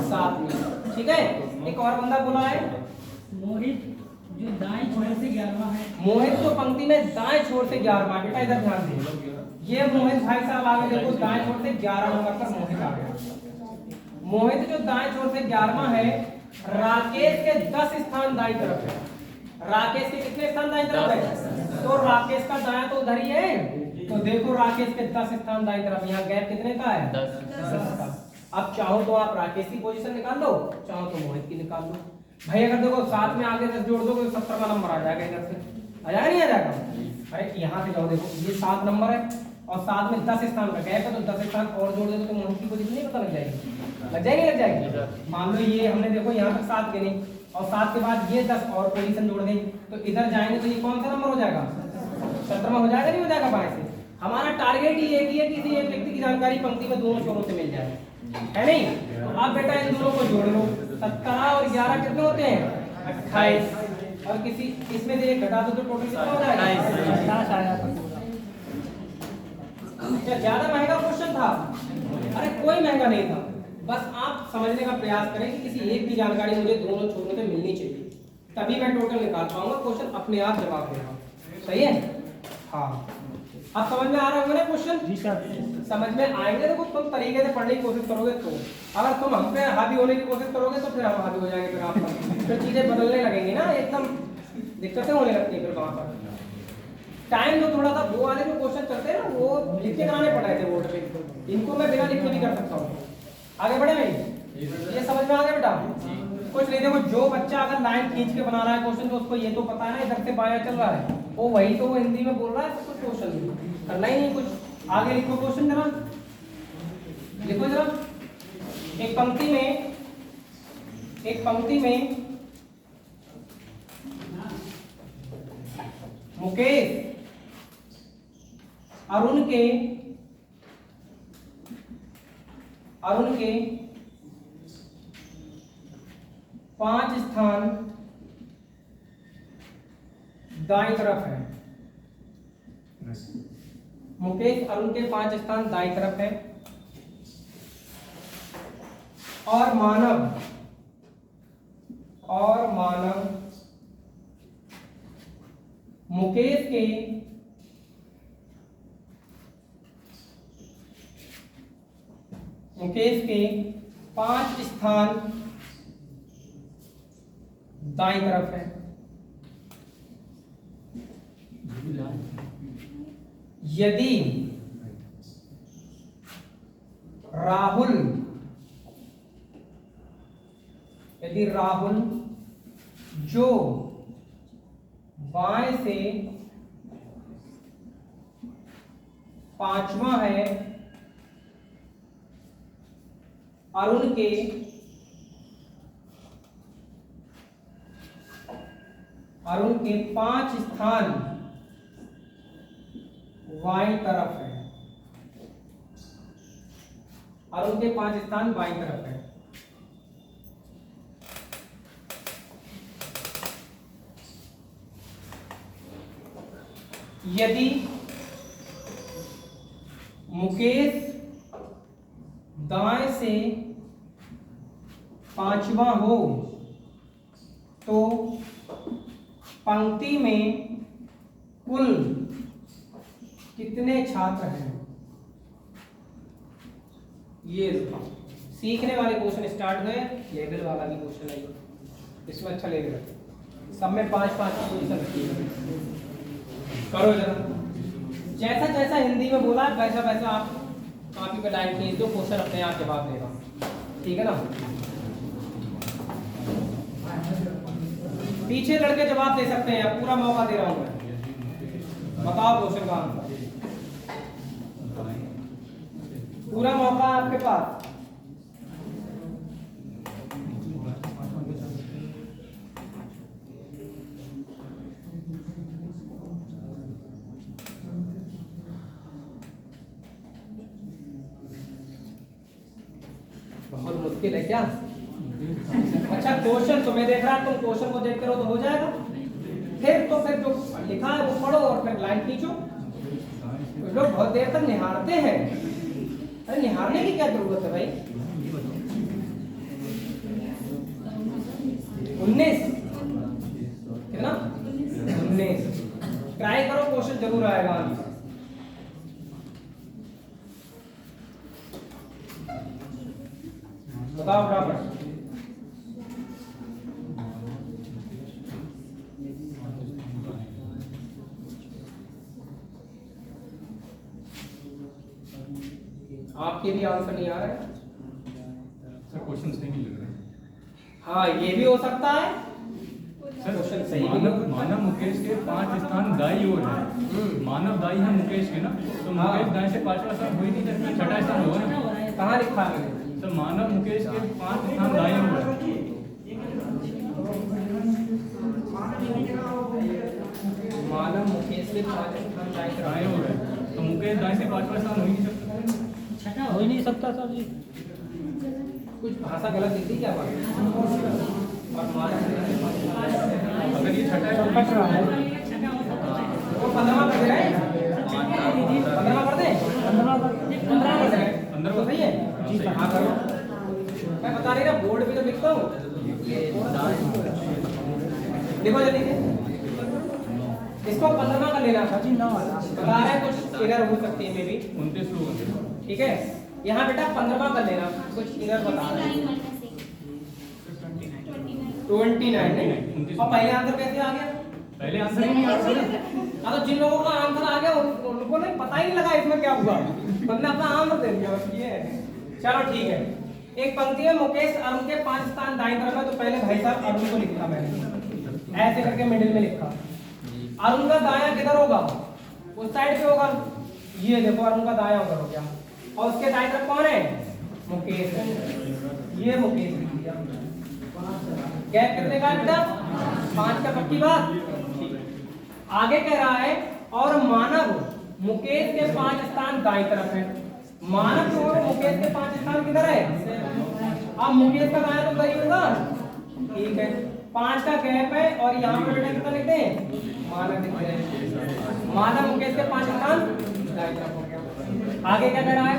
7 में। ठीक है। एक और बंदा बोला है मोहित, जो दाएं छोर से 11वां है। मोहित तो पंक्ति में दाएं छोर से 11वां। बेटा इधर ध्यान दे, ये मोहित भाई साहब आ गए। देखो दाएं छोर से 11 नंबर पर मोहित आ गया। मोहित जो दाएं छोर से 11वां है, राकेश के 10 स्थान दाईं तरफ है। राकेश के कितने स्थान दाईं तरफ है? तो राकेश का दायां तो उधर ही है। तो देखो राकेश के 10 स्थान दाईं तरफ, यहाँ गैप कितने का है? 10 का। अब चाहो तो आप राकेश की पोजीशन निकाल लो, चाहो तो मोहित की निकाल लो। भाई अगर देखो 7 में आगे 10 जोड़ दो तो 70वां नंबर आ जाएगा। इधर से आ जाएगा नहीं आ जाएगा? अरे यहाँ से जाओ, देखो ये 7 नंबर है और 7 में 10 स्थान का गैप है, तो 10 स्थान और जोड़ दो तो मोहित की पोजीशन नहीं पता लग जाएगी? लग जाएगी, लग जाएगी। मान लो ये हमने देखो यहाँ तक 7 गिने और 7 के बाद ये 10 और पोजीशन जोड़ दें, तो इधर जाएंगे तो ये कौन सा नंबर हो जाएगा? 17वां हो जाएगा, नहीं हो जाएगा? बाएं से हमारा टारगेट ही एक ही है कि किसी एक व्यक्ति की जानकारी पंक्ति में दोनों छोरों से मिल जाए, है नहीं? तो आप बेटा इन दोनों को जोड़ लो। 17 और 11 कितने होते हैं? 28। और किसी इसमें से एक घटा दो तो टोटल कितना हो जाएगा? 28 आया था। क्या ज्यादा महंगा क्वेश्चन था? अरे कोई महंगा नहीं था, बस आप समझने का प्रयास करें कि किसी एक की जानकारी मुझे दोनों छोरों से मिलनी चाहिए, तभी मैं टोटल निकाल पाऊंगा। क्वेश्चन अपने आप जवाब देगा। सही है? हाँ, अब समझ में आ रहा होगा ना क्वेश्चन? जी सर। समझ में आएंगे तो तुम तरीके से पढ़ने की कोशिश करोगे। तो अगर तुम हम पे हावी होने की कोशिश करोगे तो फिर हम हावी हो जाएंगे। फिर आप पर फिर चीजें बदलने लगेंगी ना, एकदम दिक्कतें होने लगती है। फिर वहां पर टाइम जो थोड़ा सा वो वाले जो क्वेश्चन चलते हैं ना, वो लिख के कराने पड़े थे बोर्ड पे, इनको मैं बिना लिखे भी कर सकता हूँ। आगे बढ़े भाई, ये समझ में आ गया बेटा? कुछ नहीं, देखो जो बच्चा अगर लाइन खींच के बना रहा है क्वेश्चन तो उसको ये तो पता है ना इधर से बायां चल रहा है, वो वही तो वो हिंदी में बोल रहा है, तो कुछ क्वेश्चन करना ही नहीं। कुछ आगे लिखो क्वेश्चन, जरा लिखो जरा। एक पंक्ति में मुकेश अरुण के 5 स्थान दाईं तरफ है। मुकेश अरुण के 5 स्थान दाईं तरफ है और मानव मुकेश के 5 स्थान दाईं तरफ है। यदि राहुल जो बाएं से 5वां है, अरुण के 5 स्थान बाईं तरफ है। अरुण के 5 स्थान बाईं तरफ है। यदि मुकेश दाएं से 5वां हो तो पंक्ति में कुल कितने छात्र हैं? ये सीखने वाले क्वेश्चन स्टार्ट हुए, लेवल वाला भी क्वेश्चन है, इसमें अच्छा लेवल है। सब में 5-5 की पोजीशन रखी है। करो जरा, जैसा जैसा हिंदी में बोला वैसा वैसा आप कॉपी पे लाइन खींच दो, क्वेश्चन अपने आप जवाब देगा। ठीक है ना? पीछे लड़के जवाब दे सकते हैं, पूरा मौका दे रहा हूं मैं। बताओ क्वेश्चन का आंसर, पूरा मौका आपके पास। मुश्किल है क्या? अच्छा क्वेश्चन तुम्हें देख रहा है, तुम क्वेश्चन को देख करो तो हो जाएगा। फिर जो लिखा है वो पढ़ो और फिर लाइन खींचो। कुछ लोग बहुत देर तक निहारते हैं, अरे निहारने की क्या जरूरत है भाई? 19 कितना? 19। ट्राई करो, क्वेश्चन जरूर आएगा आंसर। बताओ फटाफट। आपके भी आंसर नहीं आ रहा है सर क्वेश्चन सही नहीं लग रहा है। हाँ ये भी हो सकता है। सर क्वेश्चन सही भी मानव नहीं। मानव मुकेश के 5 स्थान दाई ओर है। मानव दाई है मुकेश के ना, तो हाँ। मुकेश दाई से 5वां स्थान हो ही नहीं सकता, छठा स्थान होगा ना। कहाँ लिखा है मैंने? सर मानव मुकेश के 5 स्थान दाई ओर है। मानव मुकेश के 5 स्थान दाईं तरफ। दाई ओर है, तो मुकेश दाई से 5वां स्थान हो ही नहीं सकता। हो ही नहीं सकता सर जी। कुछ भाषा गलत लिख दी क्या बात? और मानव अगर ये छठा है तो कट रहा है। वो 15वां कर दे रहे हैं? 15वां कर दें? 15वां कर दे रहे हैं? 15 तो सही है? जी सर। हाँ करो। मैं बता रही ना, बोर्ड भी तो लिखता हूँ। देखो जल्दी से, इसको 15वां कर लेना था। जी 9 बता रहे हैं कुछ एरर हो सकती है मे भी। 29 लोग। ठीक है, यहाँ बेटा 15वां कर लेना, कुछ एरर बता रहे हैं। 29 नहीं? और पहले आंसर कैसे आ गया? पहले आंसर ही नहीं आ रहा। हाँ तो जिन लोगों का आंसर आ गया उनको नहीं पता ही नहीं लगा इसमें क्या हुआ, हमने अपना आंसर दे दिया बस ये है। चलो ठीक है, एक पंक्ति में मुकेश अरुण के 5 स्थान दाईं तरफ है, तो पहले भाई साहब अरुण को लिखा मैंने, ऐसे करके मिडिल में लिखा। अरुण का दायां किधर होगा? उस साइड पे होगा। ये देखो अरुण का दायां उधर हो गया, और उसके दाईं तरफ कौन है? मुकेश है। ये मुकेश लिख दिया। गैप कितने का है बेटा? 5 का, पक्की बात? आगे कह रहा है और मानव मुकेश के 5 स्थान दाईं तरफ है। मानव जो है मुकेश के 5 स्थान किधर है? अब मुकेश का दायां तो सही होगा, ठीक है। 5 का गैप है और यहाँ पे बेटा कितना लिखते हैं? मानव लिखते हैं। मानव मुकेश के 5 स्थान दाईं तरफ हो गया। आगे क्या कह रहा है?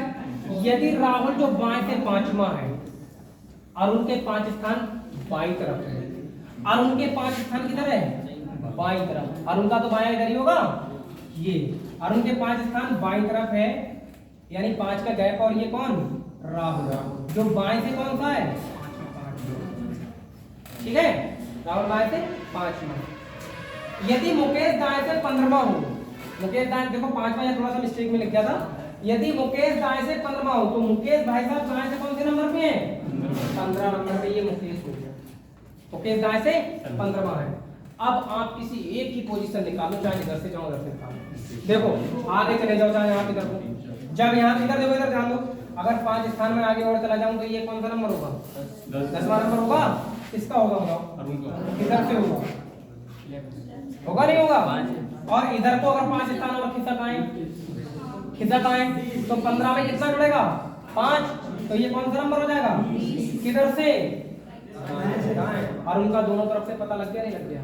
यदि राहुल जो बाएं से 5वां है, अरुण के 5 स्थान बाईं तरफ है। अरुण के 5 स्थान किधर है? बाईं तरफ। अरुण का तो बायां इधर ही होगा। ये अरुण के 5 स्थान बाईं तरफ है, यानी 5 का गैप, और ये कौन? राहुल जो बाएं से कौन सा है? ठीक है, राहुल बाएं से 5वां। यदि मुकेश दाएं से 15वां हो, मुकेश दाएं देखो 5वां या थोड़ा सा मिस्टेक में लिख गया था। यदि मुकेश दाएं से 15वां हो तो मुकेश भाई साहब दाएं से कौन से नंबर पे है? 15 नंबर पे। ये मुकेश हो गया, मुकेश दाएं से 15वां है। अब आप किसी एक की पोजीशन निकालो, चाहे इधर से जाओ, उधर से निकालो। देखो आगे चले जाओ, चाहे आप इधर को, जब यहाँ इधर देखो, इधर ध्यान दो। अगर 5 स्थान में आगे और चला जाऊं तो ये कौन सा नंबर होगा? 10वां नंबर होगा। इसका होगा, बताओ अरुण का इधर से होगा, होगा नहीं होगा? और इधर को अगर 5 स्थान और खिसक आए, तो 15 में कितना जुड़ेगा? 5। तो ये कौन सा नंबर हो जाएगा? किधर से? और उनका दोनों तरफ से पता लग गया नहीं लग गया?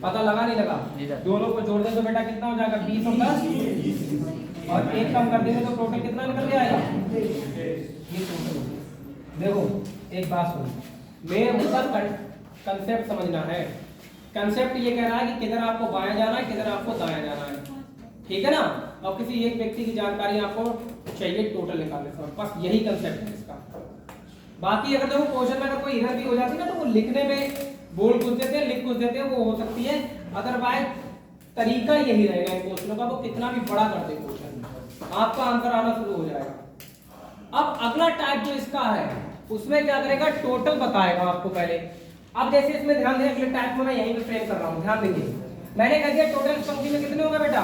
पता लगा नहीं लगा? दोनों को जोड़ दे तो बेटा कितना हो जाएगा? 20 और 10, और एक कम कर देंगे तो टोटल कितना निकल के आएगा? ये टोटल। देखो एक बात सुनो, मेरे मतलब कंसेप्ट समझना है। कंसेप्ट ये कह रहा है कि किधर आपको बायां जाना है, किधर आपको दायां जाना है, ठीक है ना? और किसी एक व्यक्ति की जानकारी आपको चाहिए टोटल निकालने से, बस यही कंसेप्ट है इसका। बाकी अगर देखो क्वेश्चन में अगर कोई एरर भी हो जाती है ना, तो वो लिखने में बोल कुछ देते हैं, लिख कुछ देते हैं, वो हो सकती है। अदरवाइज तरीका यही रहेगा इन क्वेश्चनों का, वो कितना भी बड़ा कर दे क्वेश्चन, आपका आंसर आना शुरू हो जाएगा। अब अगला टाइप जो इसका है, उसमें क्या करेगा? टोटल बताएगा आपको पहले। अब जैसे इसमें ध्यान दें, अगले टाइप में मैं यहीं पे फ्रेम कर रहा हूँ, ध्यान देंगे। मैंने कह दिया टोटल इस पंक्ति में कितने होंगे बेटा?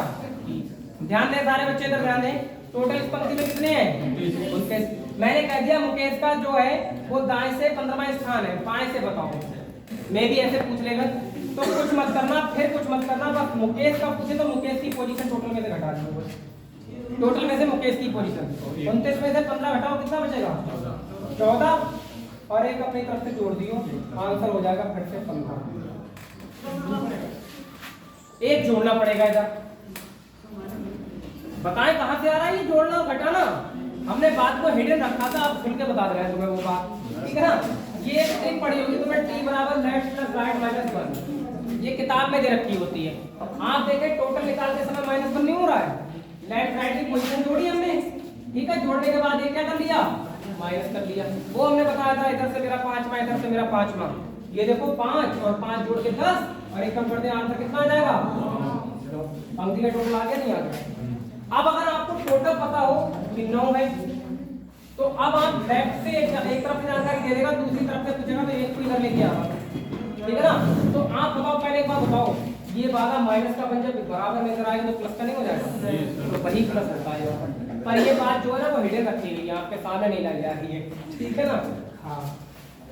ध्यान दें सारे बच्चे, इधर ध्यान दें। टोटल इस पंक्ति में कितने हैं? उनके। मैंने कह दिया मुकेश का जो है वो दाएं से 15वां स्थान है, बाएं से बताओ। मैं भी ऐसे पूछ लेगा तो कुछ मत करना, फिर कुछ मत करना, बस मुकेश का पूछे तो मुकेश की पोजीशन टोटल में से घटा दो। टोटल में से मुकेश की पोजीशन 29 में से 15 घटाओ, कितना बचेगा? 14। और एक अपनी तरफ से जोड़ दियो, आंसर हो जाएगा फिर से 15। एक जोड़ना पड़ेगा इधर, बताएं कहां से आ रहा है ये जोड़ना और घटाना। हमने बात को हिडन रखा था, आप खुल के बता रहे हैं तुम्हें वो बात, ठीक है ना। ये एक पढ़ी होगी तुम्हें t बराबर लेफ्ट प्लस राइट माइनस 1, ये किताब में दे रखी होती है। आप देखें टोटल निकालते समय -1 नहीं हो रहा है, लेफ्ट राइट की पोजीशन जोड़ी हमने, ठीक है। जोड़ने के बाद ये क्या कर लिया, माइनस कर लिया। वो हमने बताया था इधर से मेरा 5वां, इधर से मेरा 5वां, ये देखो 5 और 5 जोड़ के 10 और एक कम कर दे, आंसर कितना आ जाएगा। पंक्ति का टोटल आ गया, नहीं आ गया। अब अगर आपको टोटल पता हो कि 9 है, तो अब आप लेफ्ट से एक तरफ से जानकारी दे देगा, दूसरी तरफ से पूछेगा तो एक को इधर लेके आवा, ठीक है ना। तो आप बताओ, पहले एक बात बताओ, ये वाला माइनस का बन जब बराबर में इधर आएगा तो प्लस का नहीं हो जाएगा, तो वही प्लस होता है यहाँ पर ये बात जो है ना वो हिडन रखी हुई है, आपके सामने नहीं लाई जा रही है, ठीक है ना। हाँ,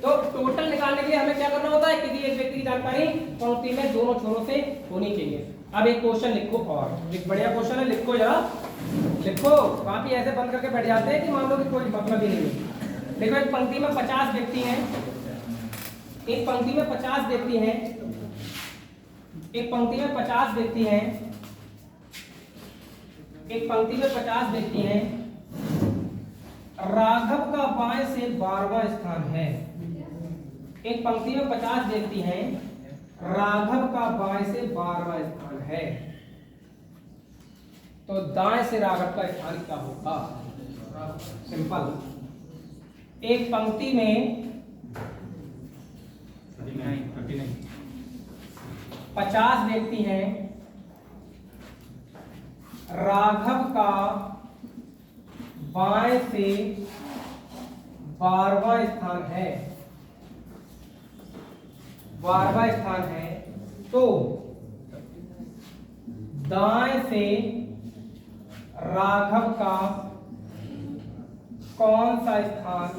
तो टोटल निकालने के लिए हमें क्या करना होता है, किसी एक व्यक्ति की जानकारी पंक्ति में दोनों छोरों से होनी चाहिए। अब एक क्वेश्चन लिखो, और एक बढ़िया क्वेश्चन है, लिखो जरा, लिखो। काफी ऐसे बंद करके बैठ जाते हैं कि मान लो कि कोई मतलब ही नहीं है। देखो एक पंक्ति में 50 व्यक्ति हैं, एक पंक्ति में 50 व्यक्ति हैं, एक पंक्ति में 50 व्यक्ति हैं, एक पंक्ति में 50 व्यक्ति हैं। राघव का बाएं से 12वां स्थान है। एक पंक्ति में 50 व्यक्ति हैं, राघव का बाएं से 12वां स्थान है, तो दाएं से राघव का स्थान क्या होगा। सिंपल। एक पंक्ति में 50 व्यक्ति हैं, राघव का बाएं से 12वां स्थान है, 12वां स्थान है, तो दाएं से राघव का कौन सा स्थान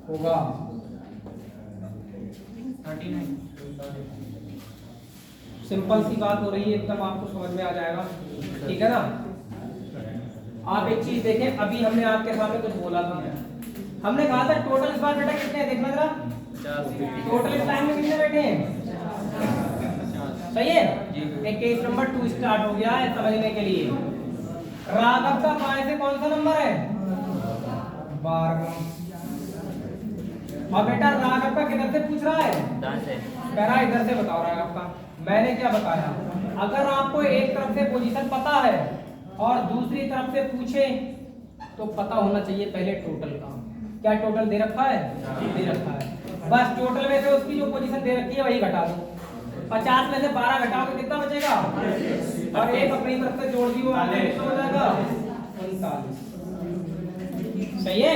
होगा। 39। सिंपल सी बात हो रही है, एकदम आपको समझ में आ जाएगा, ठीक है ना। आप एक चीज देखें, अभी हमने आपके सामने कुछ बोला था, हमने कहा था टोटल इस बार बेटा कितने हैं, देखना जरा, टोटल इस टाइम में कितने बैठे हैं, सही है। एक केस नंबर 2 स्टार्ट हो गया है समझने के लिए। राघव का बाएं से कौन सा नंबर है, 12वां। और बेटा राघव का किधर से पूछ रहा है, कह रहा है इधर से बताओ राघव का। मैंने क्या बताया, अगर आपको एक तरफ से पोजीशन पता है और दूसरी तरफ से पूछे तो पता होना चाहिए पहले टोटल का। क्या टोटल दे रखा है, दे रखा है, बस टोटल में से उसकी जो पोजीशन दे रखी है वही घटा दो। 50 में से 12 घटाओगे कितना बचेगा, और एक अपनी तरफ से जोड़ दियो, कितना हो जाएगा, 39। सही है।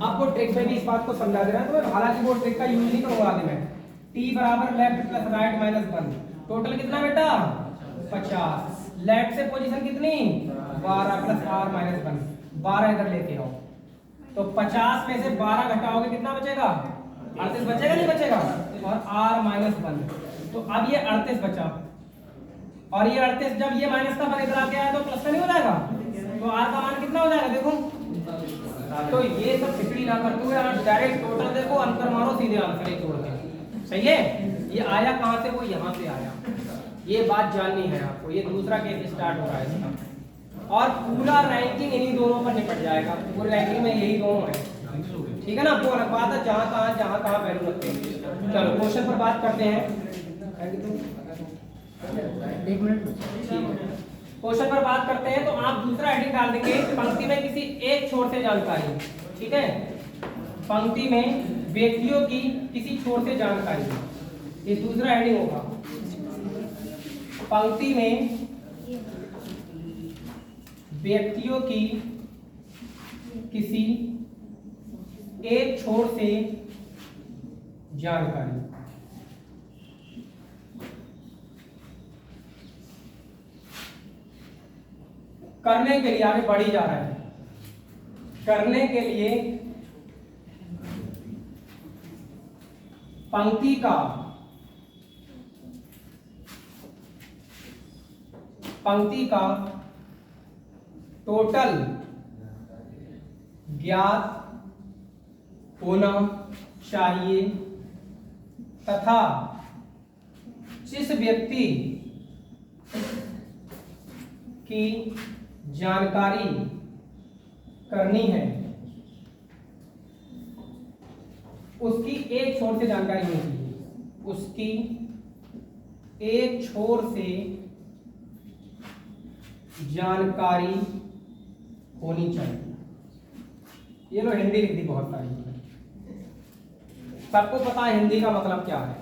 आपको ट्रिक में भी इस बात को समझा दे रहा है, तो हालांकि वो ट्रिक का यूज नहीं करूंगा आगे मैं। t बराबर left plus right minus 1, total कितना बेटा 50, लेफ्ट से पोजीशन कितनी 12 प्लस r माइनस 1, 12 इधर लेके आओ, तो 50 में से 12 घटाओगे कितना बचेगा, 38 बचेगा, नहीं बचेगा, और r माइनस 1, तो अब ये 38 बचा, और ये 38 जब ये माइनस का मान इधर आके आया तो प्लस का नहीं हो जाएगा, तो r का मान कितना हो जाएगा देखो। तो ये सब खिचड़ी ना करते हुए आप डायरेक्ट टोटल देखो, अंतर मारो, सीधे आंसर छोड़ के, सही है। ये आया कहां से, वो यहां से आया, ये बात जाननी है आपको। ये दूसरा केस स्टार्ट हो रहा है इसका, और पूरा रैंकिंग इन्हीं दोनों पर निपट जाएगा, पूरी रैंकिंग में यही दोनों है, ठीक है ना। आपको अलग बात है जहां कहां वैल्यू रखते हैं। चलो क्वेश्चन पर बात करते हैं, 1 मिनट। क्वेश्चन पर बात करते हैं, तो आप दूसरा हेडिंग डाल देंगे, पंक्ति में किसी एक छोर से जानकारी, ठीक है। पंक्ति में व्यक्तियों की किसी छोर से जानकारी, ये दूसरा हेडिंग होगा। पंक्ति में व्यक्तियों की किसी एक छोर से जानकारी, करने के लिए आगे बढ़ी जा रहा है, करने के लिए पंक्ति का टोटल ज्ञात होना चाहिए तथा जिस व्यक्ति की जानकारी करनी है उसकी एक छोर से जानकारी होनी चाहिए, उसकी एक छोर से जानकारी होनी चाहिए। ये लो हिंदी लिख दी बहुत सारी। सबको पता है हिंदी का मतलब क्या है।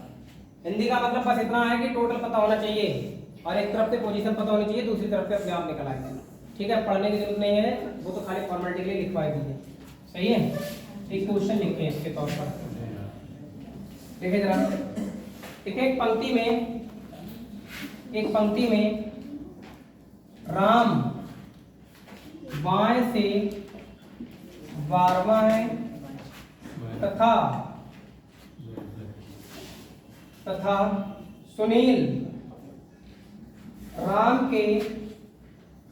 हिंदी का मतलब बस इतना है कि टोटल पता होना चाहिए और एक तरफ से पोजीशन पता होनी चाहिए, दूसरी तरफ से अपने आप निकल आएगा। ठीक है, पढ़ने की जरूरत नहीं है, वो तो खाली फॉर्मेलिटी के लिए लिखवाई दी है। सही है, एक क्वेश्चन लिखते हैं इसके तौर पर। देखिए जरा, एक पंक्ति में राम बाएं से 12वां है तथा सुनील राम के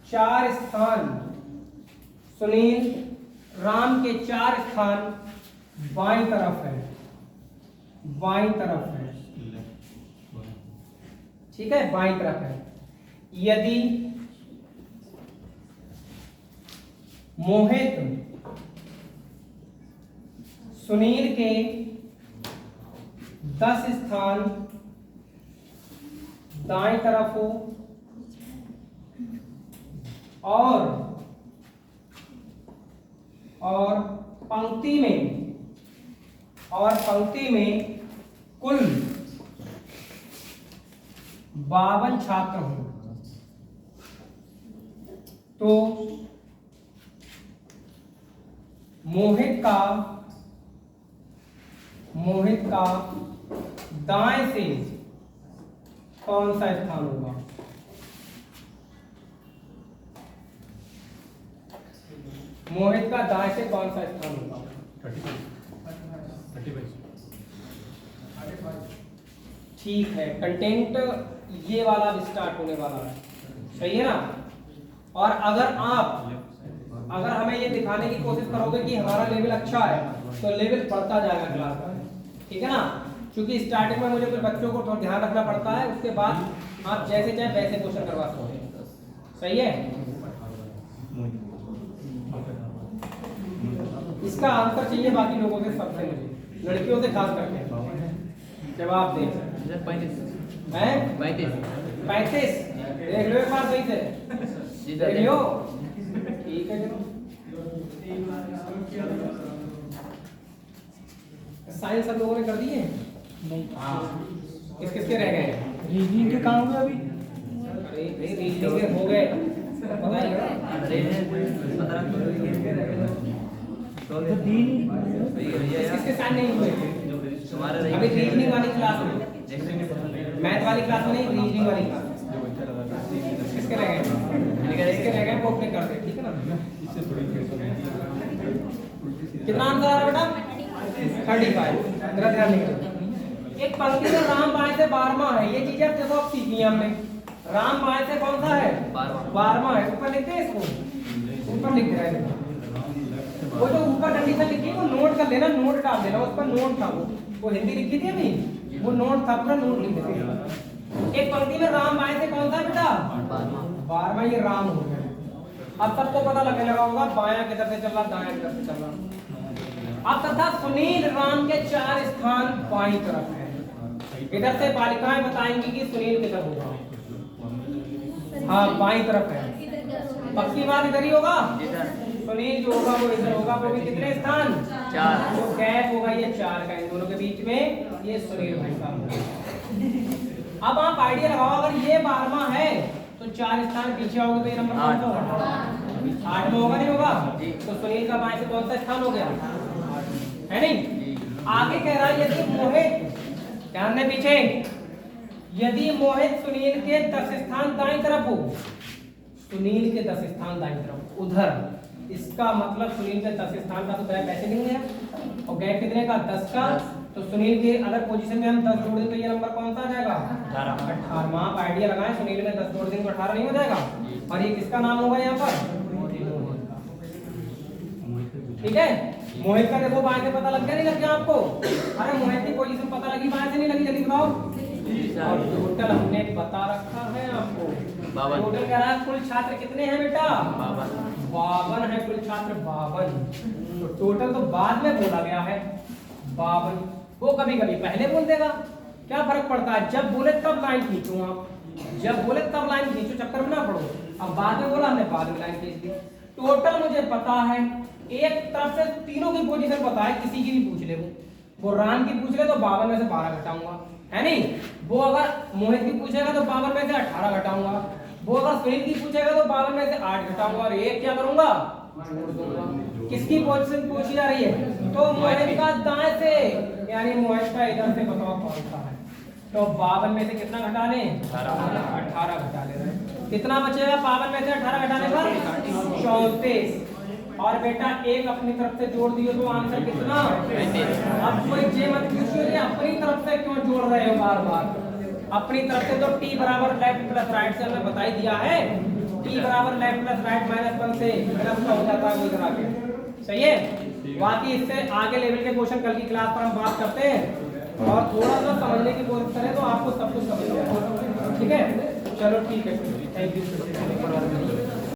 4 स्थान, सुनील राम के 4 स्थान बाईं तरफ है, बाईं तरफ है। ठीक है, बाईं तरफ है। यदि मोहित सुनील के 10 स्थान दाएं तरफ हो और पंक्ति में कुल 52 छात्र हों, तो मोहित का दाएं से कौन सा स्थान होगा? मोहित का दाएं से कौन सा स्थान होगा? 35। ठीक है, कंटेंट ये वाला भी स्टार्ट होने वाला है। सही है ना? और अगर हमें ये दिखाने की कोशिश करोगे कि हमारा लेवल अच्छा है तो लेवल बढ़ता जाएगा क्लास का। ठीक है ना? क्योंकि स्टार्टिंग में मुझे कुछ बच्चों को थोड़ा ध्यान रखना पड़ता है, उसके बाद आप जैसे चाहे वैसे क्वेश्चन करवा सकते हैं। सही है? इसका आंसर चाहिए बाकी लोगों से, सबसे मुझे लड़कियों से खास करके जवाब दें। 35 देख लो एक बार सही से देख लो। ठीक है, चलो साइंस सब लोगों ने कर दिए? किसके रह गए? रीजनिंग के कहाँ हुए अभी? अरे भाई रीजनिंग के हो गए, पता ही किसके साथ नहीं हुए अभी? रीजनिंग वाली क्लास में, मैथ वाली क्लास में नहीं, रीजनिंग वाली क्लास। किसके रह गए वो अपने कर दे। ठीक है ना? कितना आंसर आ रहा है बेटा? 35। मेरा ध्यान नहीं। एक पंक्ति में राम बाएं से 12वां है, ये चीजें अब देखो अब सीखी हमने। राम बाएं से कौन सा है? 12वां है। ऊपर लिखते हैं इसको, ऊपर लिख रहा है। वो जो ऊपर कंडीशन लिखी है वो नोट कर लेना, नोट डाल देना। उस पर नोट था, वो हिंदी लिखी थी अभी, वो नोट था, पूरा नोट लिख देते। एक पंक्ति में राम बाएं से कौन सा है बेटा? 12वां। ये राम हो गया। अब सबको पता लगने लगा होगा बायां किधर से चल रहा, दायां किधर से चल रहा। अब तथा सुनील राम के 4 स्थान बाईं तरफ है। इधर से बालिकाएं बताएंगी कि सुनील किधर होगा। हाँ, बाईं तरफ है, पक्की बात इधर ही होगा। सुनील जो होगा वो इधर होगा, वो भी कितने स्थान? 4। जो गैप होगा ये 4 का, इन दोनों के बीच में, ये सुनील भाई का होगा। अब आप आइडिया लगाओ, अगर ये 12वां है तो 4 स्थान पीछे होगा तो ये नंबर कौन सा होगा? 8 में होगा, नहीं होगा? तो सुनील का बाएं से कौन सा स्थान हो गया? है नहीं? आगे कह रहा है यदि मोहित, ध्यान दें पीछे, यदि मोहित सुनील के 10 स्थान दाईं तरफ हो, सुनील के 10 स्थान दाईं तरफ उधर, इसका मतलब सुनील के 10 स्थान का तो गैप ऐसे नहीं है, और गैप कितने का? 10 का। तो सुनील के अलग पोजीशन में हम 10 जोड़ दें तो ये नंबर कौन सा आ जाएगा? 18। आप आइडिया लगाएं, सुनील में 10 जोड़ दें तो 18 नहीं हो जाएगा? और ये किसका नाम होगा यहाँ पर? ठीक है, मोहित का देखो बाएं से पता लग गया, नहीं लग गया आपको? अरे मोहित की पोजीशन पता लगी, बाएं से नहीं लगी, जल्दी बताओ। और टोटल हमने बता रखा है आपको। टोटल कह रहा है कुल छात्र कितने हैं बेटा? 52 है कुल छात्र, 52। तो टोटल तो बाद में बोला गया है 52। वो कभी कभी पहले बोल देगा, क्या फर्क पड़ता है? जब बोले तब लाइन खींचो आप, जब बोले तब लाइन खींचो, चक्कर में ना पड़ो। अब बाद में बोला, हमने बाद में लाइन खींच दी। टोटल मुझे पता है, एक तरफ से तीनों की पोजीशन पता है, किसी की भी पूछ ले, वो राम की पूछ ले तो 52 में से 12 घटाऊंगा, है नहीं? वो अगर मोहित की पूछेगा तो 52 में से 18 घटाऊंगा, वो अगर सुनील की पूछेगा तो 52 में से 8 घटाऊंगा, और एक क्या करूंगा? जोड़ दूंगा। किसकी पोजीशन पूछी जा रही है? तो मोहित का दाएं से, यानी मोहित का इधर से बताओ कौन सा है। तो 52 में से कितना घटा लें? 18 घटा ले रहे हैं। कितना बचेगा 52 में से 18 घटाने पर? 34। और बेटा एक अपनी तरफ से जोड़ दियो तो आंसर कितना? अब कोई जे मत पूछिए कि अपनी तरफ से क्यों जोड़ रहे हो बार बार। अपनी तरफ से तो t बराबर लेफ्ट प्लस राइट से हमने बता ही दिया है। t बराबर लेफ्ट प्लस राइट -1 से प्लस का हो जाता है, कोई तरह के। सही है? बाकी इससे आगे लेवल के क्वेश्चन कल की क्लास पर हम बात करते हैं, और थोड़ा सा समझने की कोशिश करें तो आपको सब कुछ समझ जाएगा। ठीक है, चलो ठीक है, थैंक यू।